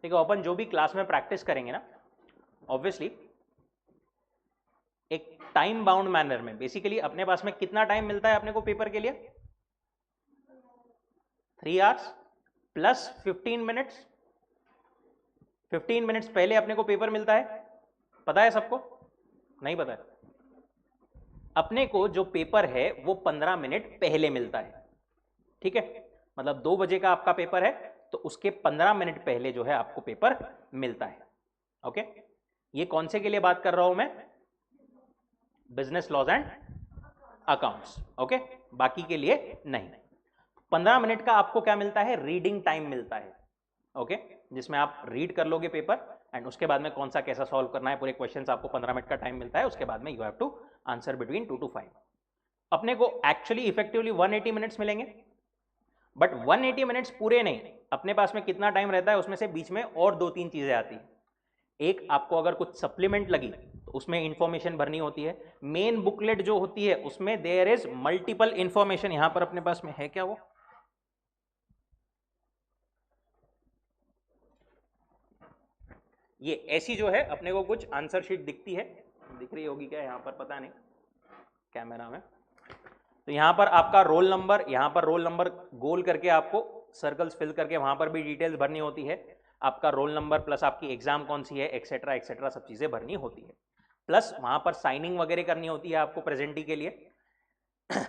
ठीक है। अपन जो भी क्लास में प्रैक्टिस करेंगे ना, ऑब्वियसली एक टाइम बाउंड मैनर में, बेसिकली अपने पास में कितना टाइम मिलता है अपने को पेपर के लिए? 3 आवर्स प्लस 15 मिनट्स। 15 मिनट्स पहले अपने को पेपर मिलता है, पता है सबको? नहीं पता है? अपने को जो पेपर है वो 15 मिनट पहले मिलता है, ठीक है? मतलब 2 बजे का आपका पेपर है तो उसके 15 मिनट पहले जो है आपको पेपर मिलता है। ओके, ये कौन से के लिए बात कर रहा हूं मैं? Business laws and accounts. Okay, बाकी के लिए नहीं। 15 मिनट का आपको क्या मिलता है? रीडिंग टाइम मिलता है। ओके, जिसमें आप रीड कर लोगे पेपर एंड उसके बाद में कौन सा कैसा सॉल्व करना है, पूरे क्वेश्चंस आपको 15 मिनट का टाइम मिलता है। उसके बाद में you have to answer between 2 to 5। अपने को एक्चुअली इफेक्टिवली 180 मिनट्स मिलेंगे, बट 180 मिनट्स पूरे नहीं। अपने पास में कितना टाइम रहता है उसमें से बीच में और 2-3 चीजें आती हैं। एक, आपको अगर कुछ सप्लीमेंट लगी तो उसमें इंफॉर्मेशन भरनी होती है। मेन बुकलेट जो होती है उसमें देयर इज मल्टीपल इंफॉर्मेशन। यहां पर अपने पास में है क्या वो? ये ऐसी जो है अपने को कुछ आंसर शीट दिखती है, दिख रही होगी क्या यहां पर, पता नहीं कैमरा में। तो यहां पर आपका रोल नंबर, यहां पर रोल नंबर गोल करके आपको सर्कल्स फिल करके वहां पर भी डिटेल्स भरनी होती है। आपका रोल नंबर प्लस आपकी एग्जाम कौन सी है, एक्सेट्रा एक्सेट्रा सब चीजें भरनी होती है। प्लस वहां पर साइनिंग वगैरह करनी होती है आपको प्रेजेंटी के लिए,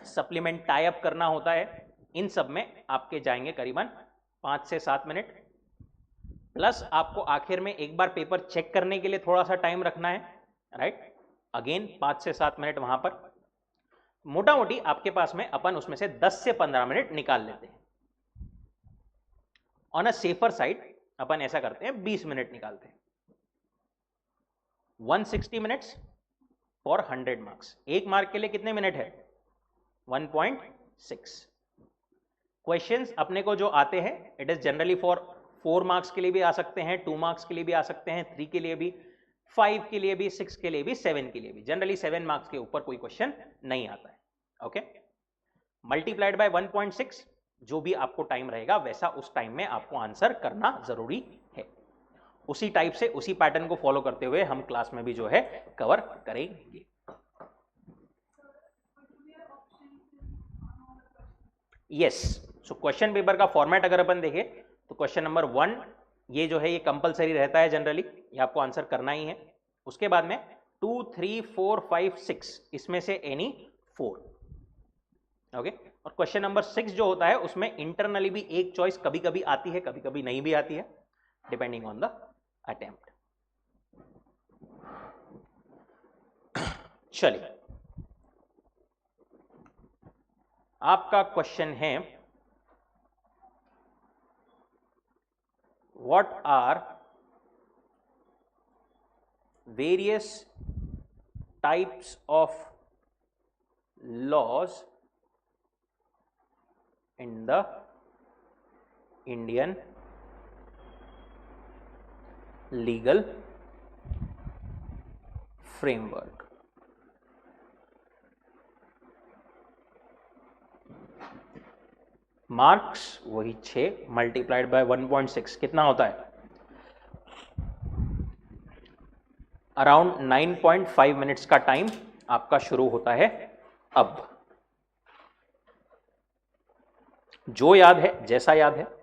सप्लीमेंट टाई अप करना होता है। इन सब में आपके जाएंगे करीबन 5 से 7 मिनट। प्लस आपको आखिर में एक बार पेपर चेक करने के लिए थोड़ा सा टाइम रखना है, राइट? अगेन 5 से 7 मिनट वहां पर। मोटा मोटी आपके पास में अपन उसमें से 10 से 15 मिनट निकाल लेते हैं। ऑन अ सेफर साइड अपन ऐसा करते हैं 20 मिनट निकालते हैं। 160 मिनट्स फॉर 100 मार्क्स। एक मार्क के लिए कितने मिनट है? 1.6। क्वेश्चंस अपने को जो आते हैं it is generally for 4 marks के लिए भी आ सकते हैं, 2 मार्क्स के लिए भी आ सकते हैं, 3 के लिए भी, 5 के लिए भी, 6 के लिए भी, 7 के लिए भी। जनरली 7 मार्क्स के ऊपर कोई क्वेश्चन नहीं आता है। ओके, मल्टीप्लाइड बाय 1.6, जो भी आपको टाइम रहेगा वैसा उस टाइम में आपको आंसर करना जरूरी है। उसी टाइप से उसी पैटर्न को फॉलो करते हुए हम क्लास में भी जो है कवर करेंगे। यस, सो क्वेश्चन पेपर का फॉर्मेट अगर अपन देखें तो क्वेश्चन नंबर 1 ये जो है ये कंपलसरी रहता है जनरली, ये आपको आंसर करना ही है। उसके बाद में 2, 3, 4, 5, 6 इसमें से एनी 4। ओके, और क्वेश्चन नंबर 6 जो होता है उसमें इंटरनली भी एक चॉइस कभी कभी आती है, कभी कभी नहीं भी आती है, डिपेंडिंग ऑन द अटेम्प्ट। चलिए, आपका क्वेश्चन है what are various types of laws in the Indian legal framework। Marks वही 6 मल्टीप्लाइड बाय 1.6 कितना होता है? अराउंड 9.5 मिनट्स का टाइम आपका शुरू होता है अब। जो याद है, जैसा याद है।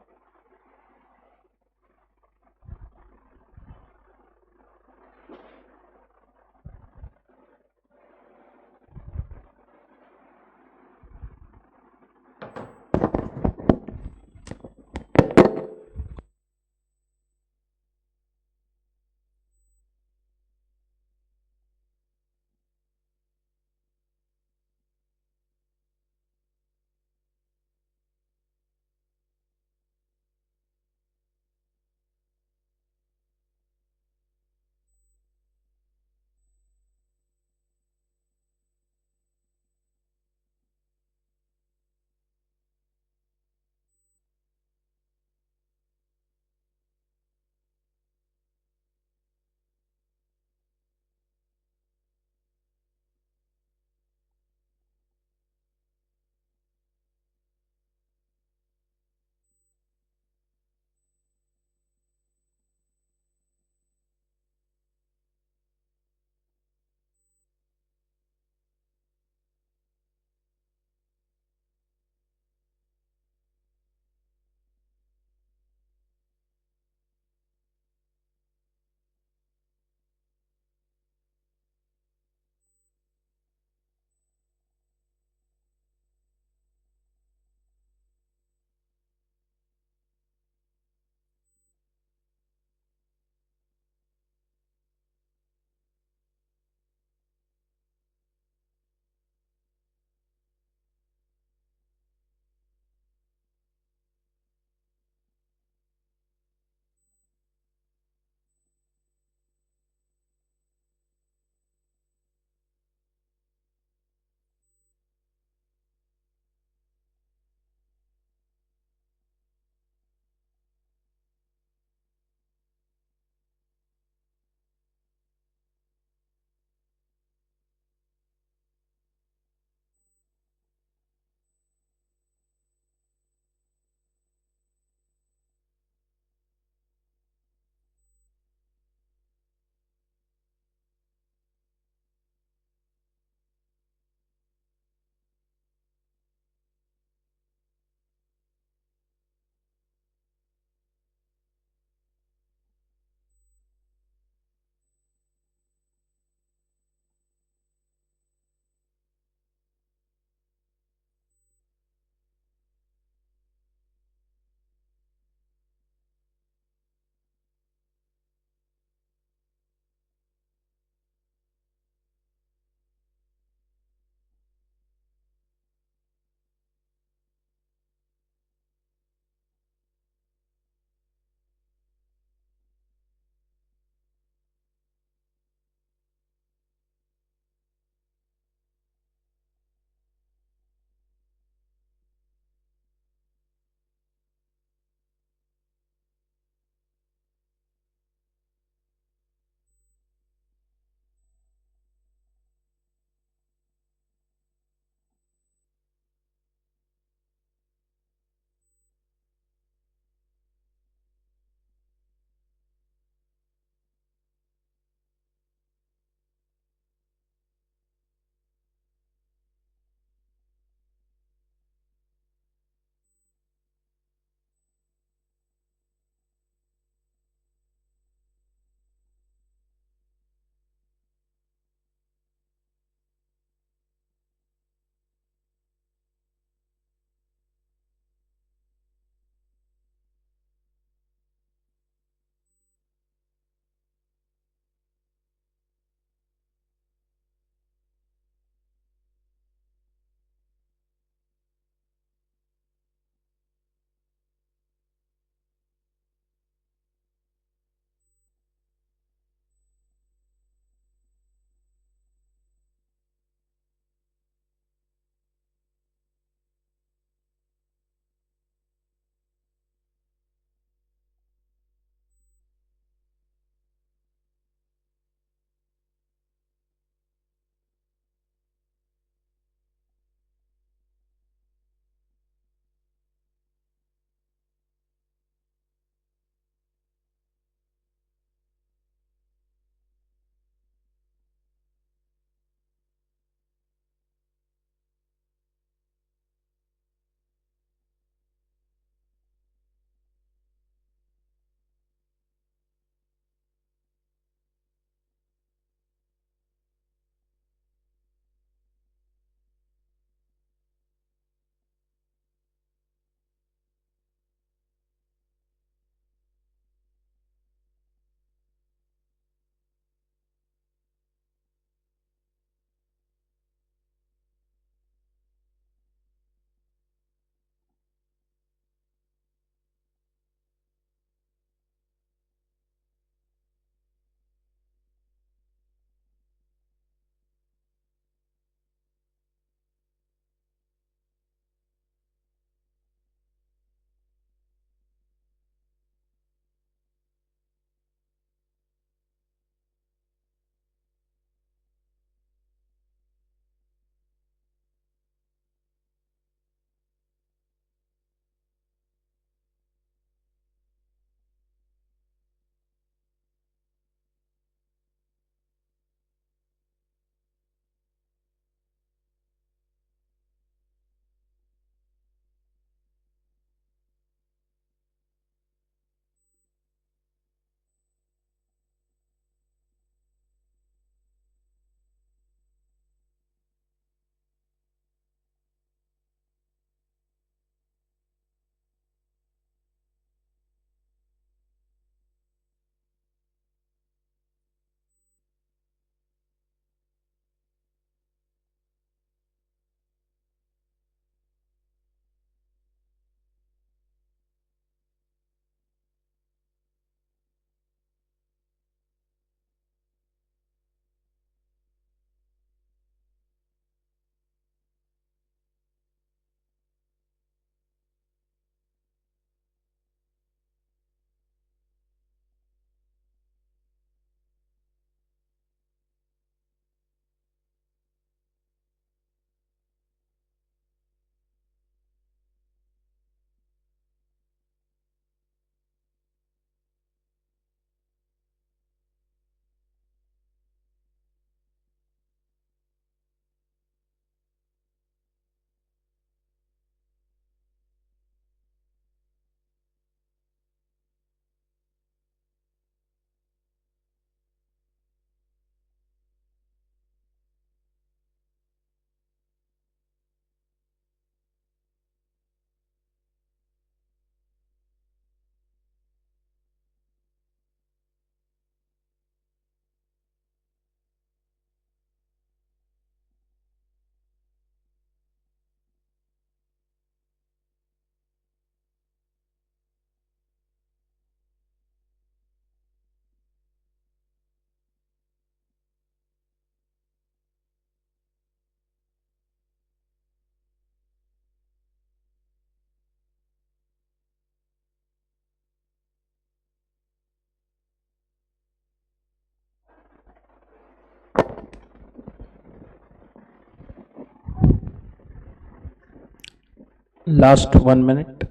Last 1 minute.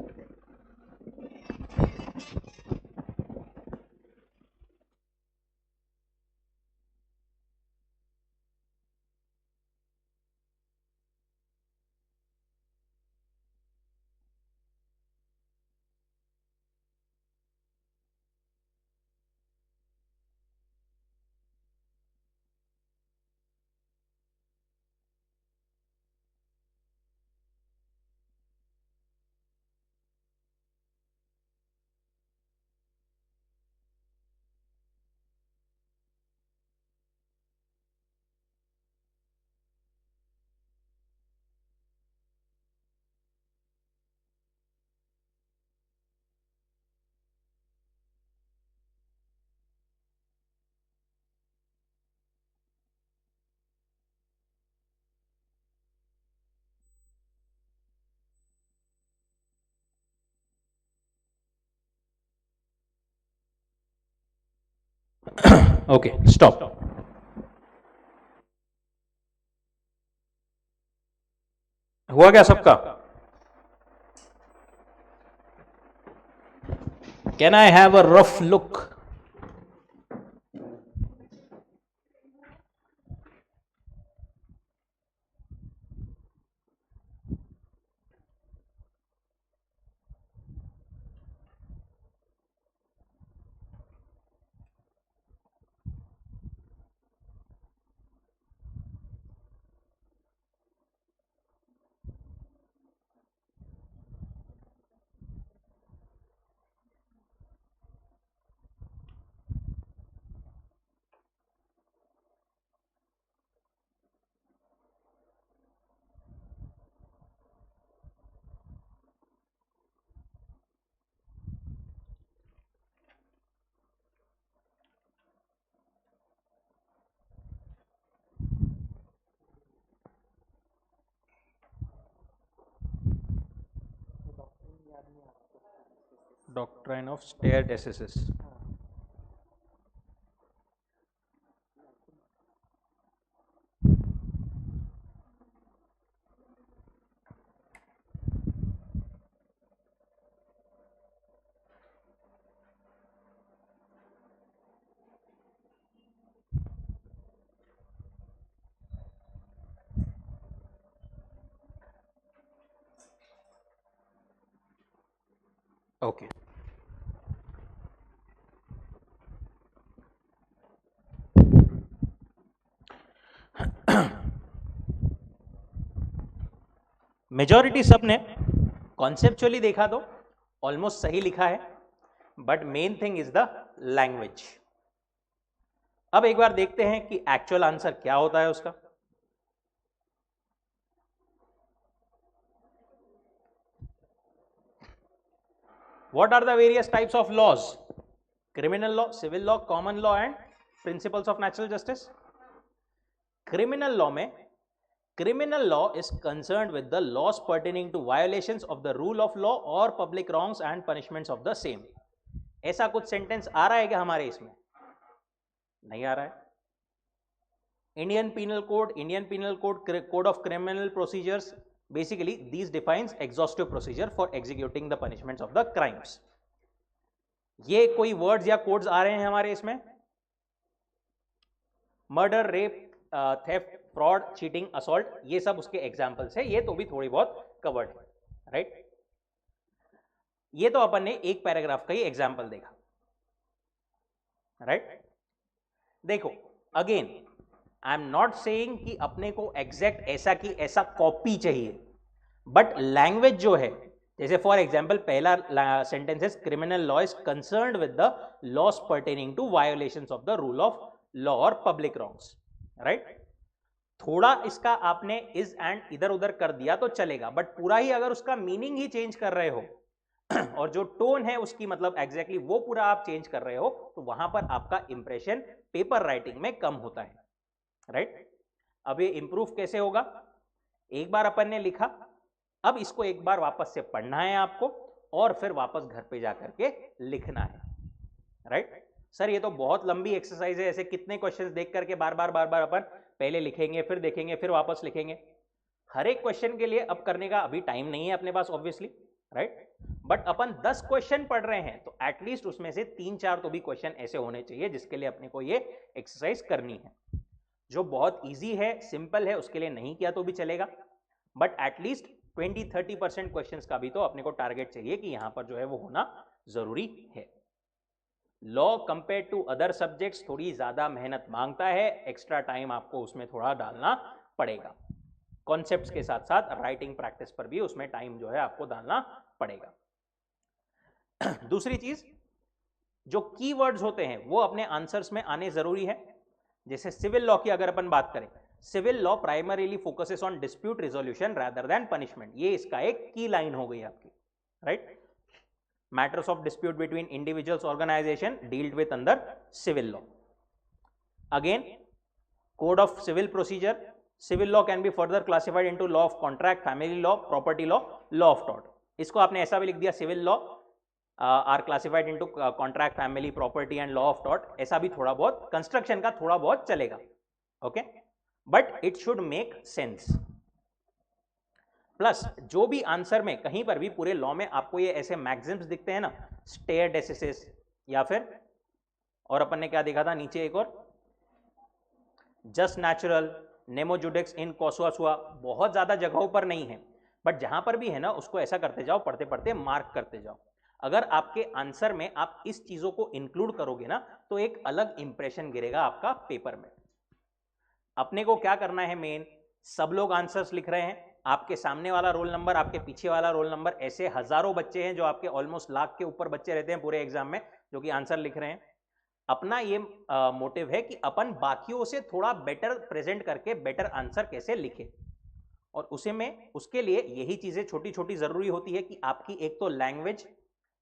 Okay, stop. हुआ क्या सबका? Can I have a rough look? Doctrine of stare decisis. Okay, majority सबने कॉन्सेप्चुअली देखा तो ऑलमोस्ट सही लिखा है, but main thing is the language. अब एक बार देखते हैं कि एक्चुअल आंसर क्या होता है उसका। What are the various types of laws? Criminal law, civil law, common law and principles of natural justice. Criminal law में criminal law is concerned with the laws pertaining to violations of the rule of law or public wrongs and punishments of the same. ऐसा कुछ सेंटेंस आ रहा है क्या हमारे इसमें? नहीं आ रहा है। Indian Penal Code, Code of Criminal Procedures, basically these defines exhaustive procedure for executing the punishments of the crimes. ये कोई वर्ड्स या कोड्स आ रहे हैं हमारे इसमें? Murder, rape, theft, fraud, cheating, assault, ये सब उसके एग्जाम्पल्स है। ये तो भी थोड़ी बहुत कवर्ड है, राइट। ये तो अपन ने एक पैराग्राफ का ही एग्जाम्पल देखा, राइट। देखो again I am not saying कि अपने को एग्जैक्ट ऐसा की ऐसा कॉपी चाहिए, बट लैंग्वेज जो है, जैसे फॉर एग्जाम्पल पहला सेंटेंस है criminal law is concerned with the laws pertaining to violations of the rule of law और पब्लिक रॉन्ग्स, राइट। थोड़ा इसका आपने इज एंड इधर उधर कर दिया तो चलेगा, बट पूरा ही अगर उसका मीनिंग ही चेंज कर रहे हो और जो टोन है उसकी मतलब एग्जैक्टली वो पूरा आप चेंज कर रहे हो, तो वहां पर आपका इंप्रेशन पेपर राइटिंग में कम होता है, राइट। अब ये इंप्रूव कैसे होगा? एक बार अपन ने लिखा, अब इसको एक बार वापस से पढ़ना है आपको और फिर वापस घर पे जाकर के लिखना है, राइट। सर ये तो बहुत लंबी एक्सरसाइज है, ऐसे कितने क्वेश्चंस देख करके बार बार अपन पहले लिखेंगे फिर देखेंगे फिर वापस लिखेंगे? हर एक क्वेश्चन के लिए अब करने का अभी टाइम नहीं है अपने पास ऑब्वियसली, राइट, बट अपन 10 क्वेश्चन पढ़ रहे हैं तो एटलीस्ट उसमें से 3-4 तो भी क्वेश्चन ऐसे होने चाहिए जिसके लिए अपने को ये एक्सरसाइज करनी है। जो बहुत इजी है, सिंपल है, उसके लिए नहीं किया तो भी चलेगा, बट एटलीस्ट 20-30% क्वेश्चन का भी तो अपने को टारगेट चाहिए कि यहां पर जो है वो होना जरूरी है। Law compare to other subjects थोड़ी ज्यादा मेहनत मांगता है, एक्स्ट्रा टाइम आपको उसमें थोड़ा डालना पड़ेगा। कॉन्सेप्ट्स के साथ साथ राइटिंग प्रैक्टिस पर भी उसमें टाइम जो है आपको डालना पड़ेगा। दूसरी चीज, जो कीवर्ड्स होते हैं वो अपने आंसर्स में आने जरूरी है। जैसे सिविल लॉ की अगर अपन बात करें, civil law primarily focuses on dispute resolution rather than punishment, ये इसका एक की लाइन हो गई आपकी, right. Matters of dispute between individuals organization dealt with under civil law. Again code of civil procedure, civil law can be further classified into law of contract, family law, property law, law of tort. इसको आपने ऐसा भी लिख दिया, civil law are classified into contract, family, property and law of tort, ऐसा भी थोड़ा बहुत कंस्ट्रक्शन का थोड़ा बहुत चलेगा, okay, but it should make sense. Plus जो भी आंसर में कहीं पर भी पूरे लॉ में आपको ये ऐसे मैक्सिम्स दिखते हैं ना, स्टेयर डेसिसिस, या फिर और अपन ने क्या देखा था नीचे एक और, जस्ट नेचुरल, नेमो जुडिक्स इन कोसुआ, बहुत ज्यादा जगहों पर नहीं है, बट जहां पर भी है ना उसको ऐसा करते जाओ, पढ़ते पढ़ते मार्क करते जाओ। अगर आपके आंसर में आप इस चीजों को इंक्लूड करोगे ना तो एक अलग इंप्रेशन गिरेगा आपका पेपर में। अपने को क्या करना है, मेन सब लोग आंसर्स लिख रहे हैं, आपके सामने वाला रोल नंबर, आपके पीछे वाला रोल नंबर, ऐसे हजारों बच्चे हैं जो आपके ऑलमोस्ट लाख के ऊपर बच्चे रहते हैं पूरे एग्जाम में जो कि आंसर लिख रहे हैं। अपना ये मोटिव है कि अपन बाकियों से थोड़ा बेटर प्रेजेंट करके बेटर आंसर कैसे लिखे, और उसे में उसके लिए यही चीजें छोटी छोटी जरूरी होती है कि आपकी एक तो लैंग्वेज,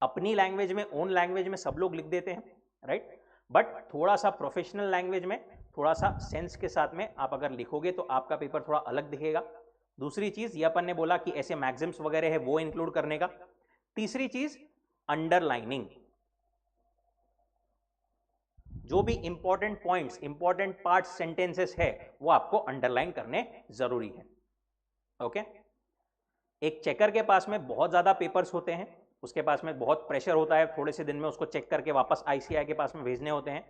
अपनी लैंग्वेज में, ओन लैंग्वेज में सब लोग लिख देते हैं, राइट, बट थोड़ा सा प्रोफेशनल लैंग्वेज में, थोड़ा सा सेंस के साथ में आप अगर लिखोगे तो आपका पेपर थोड़ा अलग दिखेगा। दूसरी चीज ये अपन ने बोला कि ऐसे मैक्सिम्स वगैरह है वो इंक्लूड करने का। तीसरी चीज अंडरलाइनिंग, जो भी important points, important part sentences है वो आपको अंडरलाइन करने जरूरी है, ओके। एक चेकर के पास में बहुत ज्यादा पेपर्स होते हैं, उसके पास में बहुत प्रेशर होता है, थोड़े से दिन में उसको चेक करके वापस आईसीआई के पास में भेजने होते हैं।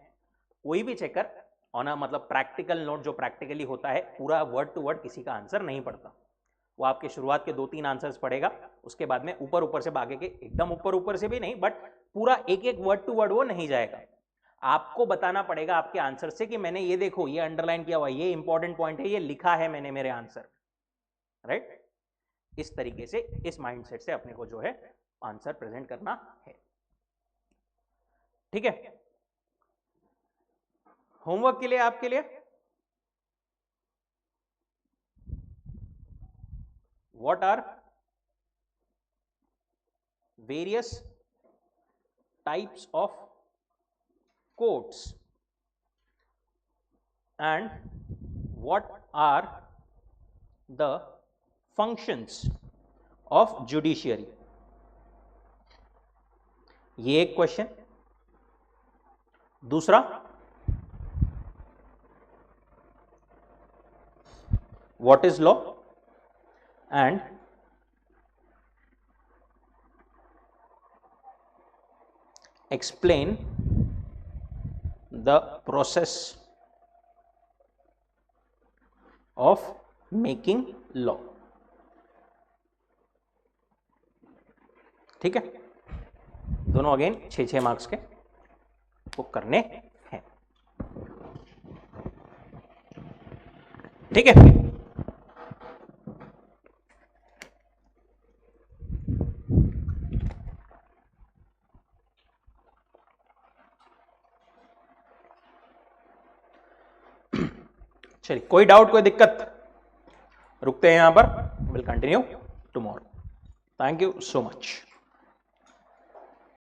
कोई भी चेकर ऑन अ मतलब प्रैक्टिकल नोट जो प्रैक्टिकली होता है, पूरा वर्ड टू वर्ड किसी का आंसर नहीं पढ़ता, वो आपके शुरुआत के 2-3 आंसर्स पढ़ेगा, उसके बाद में ऊपर ऊपर से भागे के, एकदम ऊपर ऊपर से भी नहीं, बट पूरा एक एक वर्ड टू वर्ड वो नहीं जाएगा। आपको बताना पड़ेगा आपके आंसर से कि मैंने ये देखो, ये अंडरलाइन किया हुआ, ये इंपॉर्टेंट पॉइंट है, ये लिखा है मैंने मेरे आंसर, राइट। इस तरीके से, इस माइंडसेट से अपने को जो है आंसर प्रेजेंट करना है, ठीक है। होमवर्क के लिए आपके लिए what are various types of courts and what are the functions of judiciary, ये एक क्वेश्चन। दूसरा, what is law and explain the process of making law, ठीक है। दोनों अगेन 6-6 मार्क्स के वो करने हैं, ठीक है। चलिए, कोई डाउट, कोई दिक्कत? रुकते हैं यहां पर, will continue tomorrow. Thank you so much.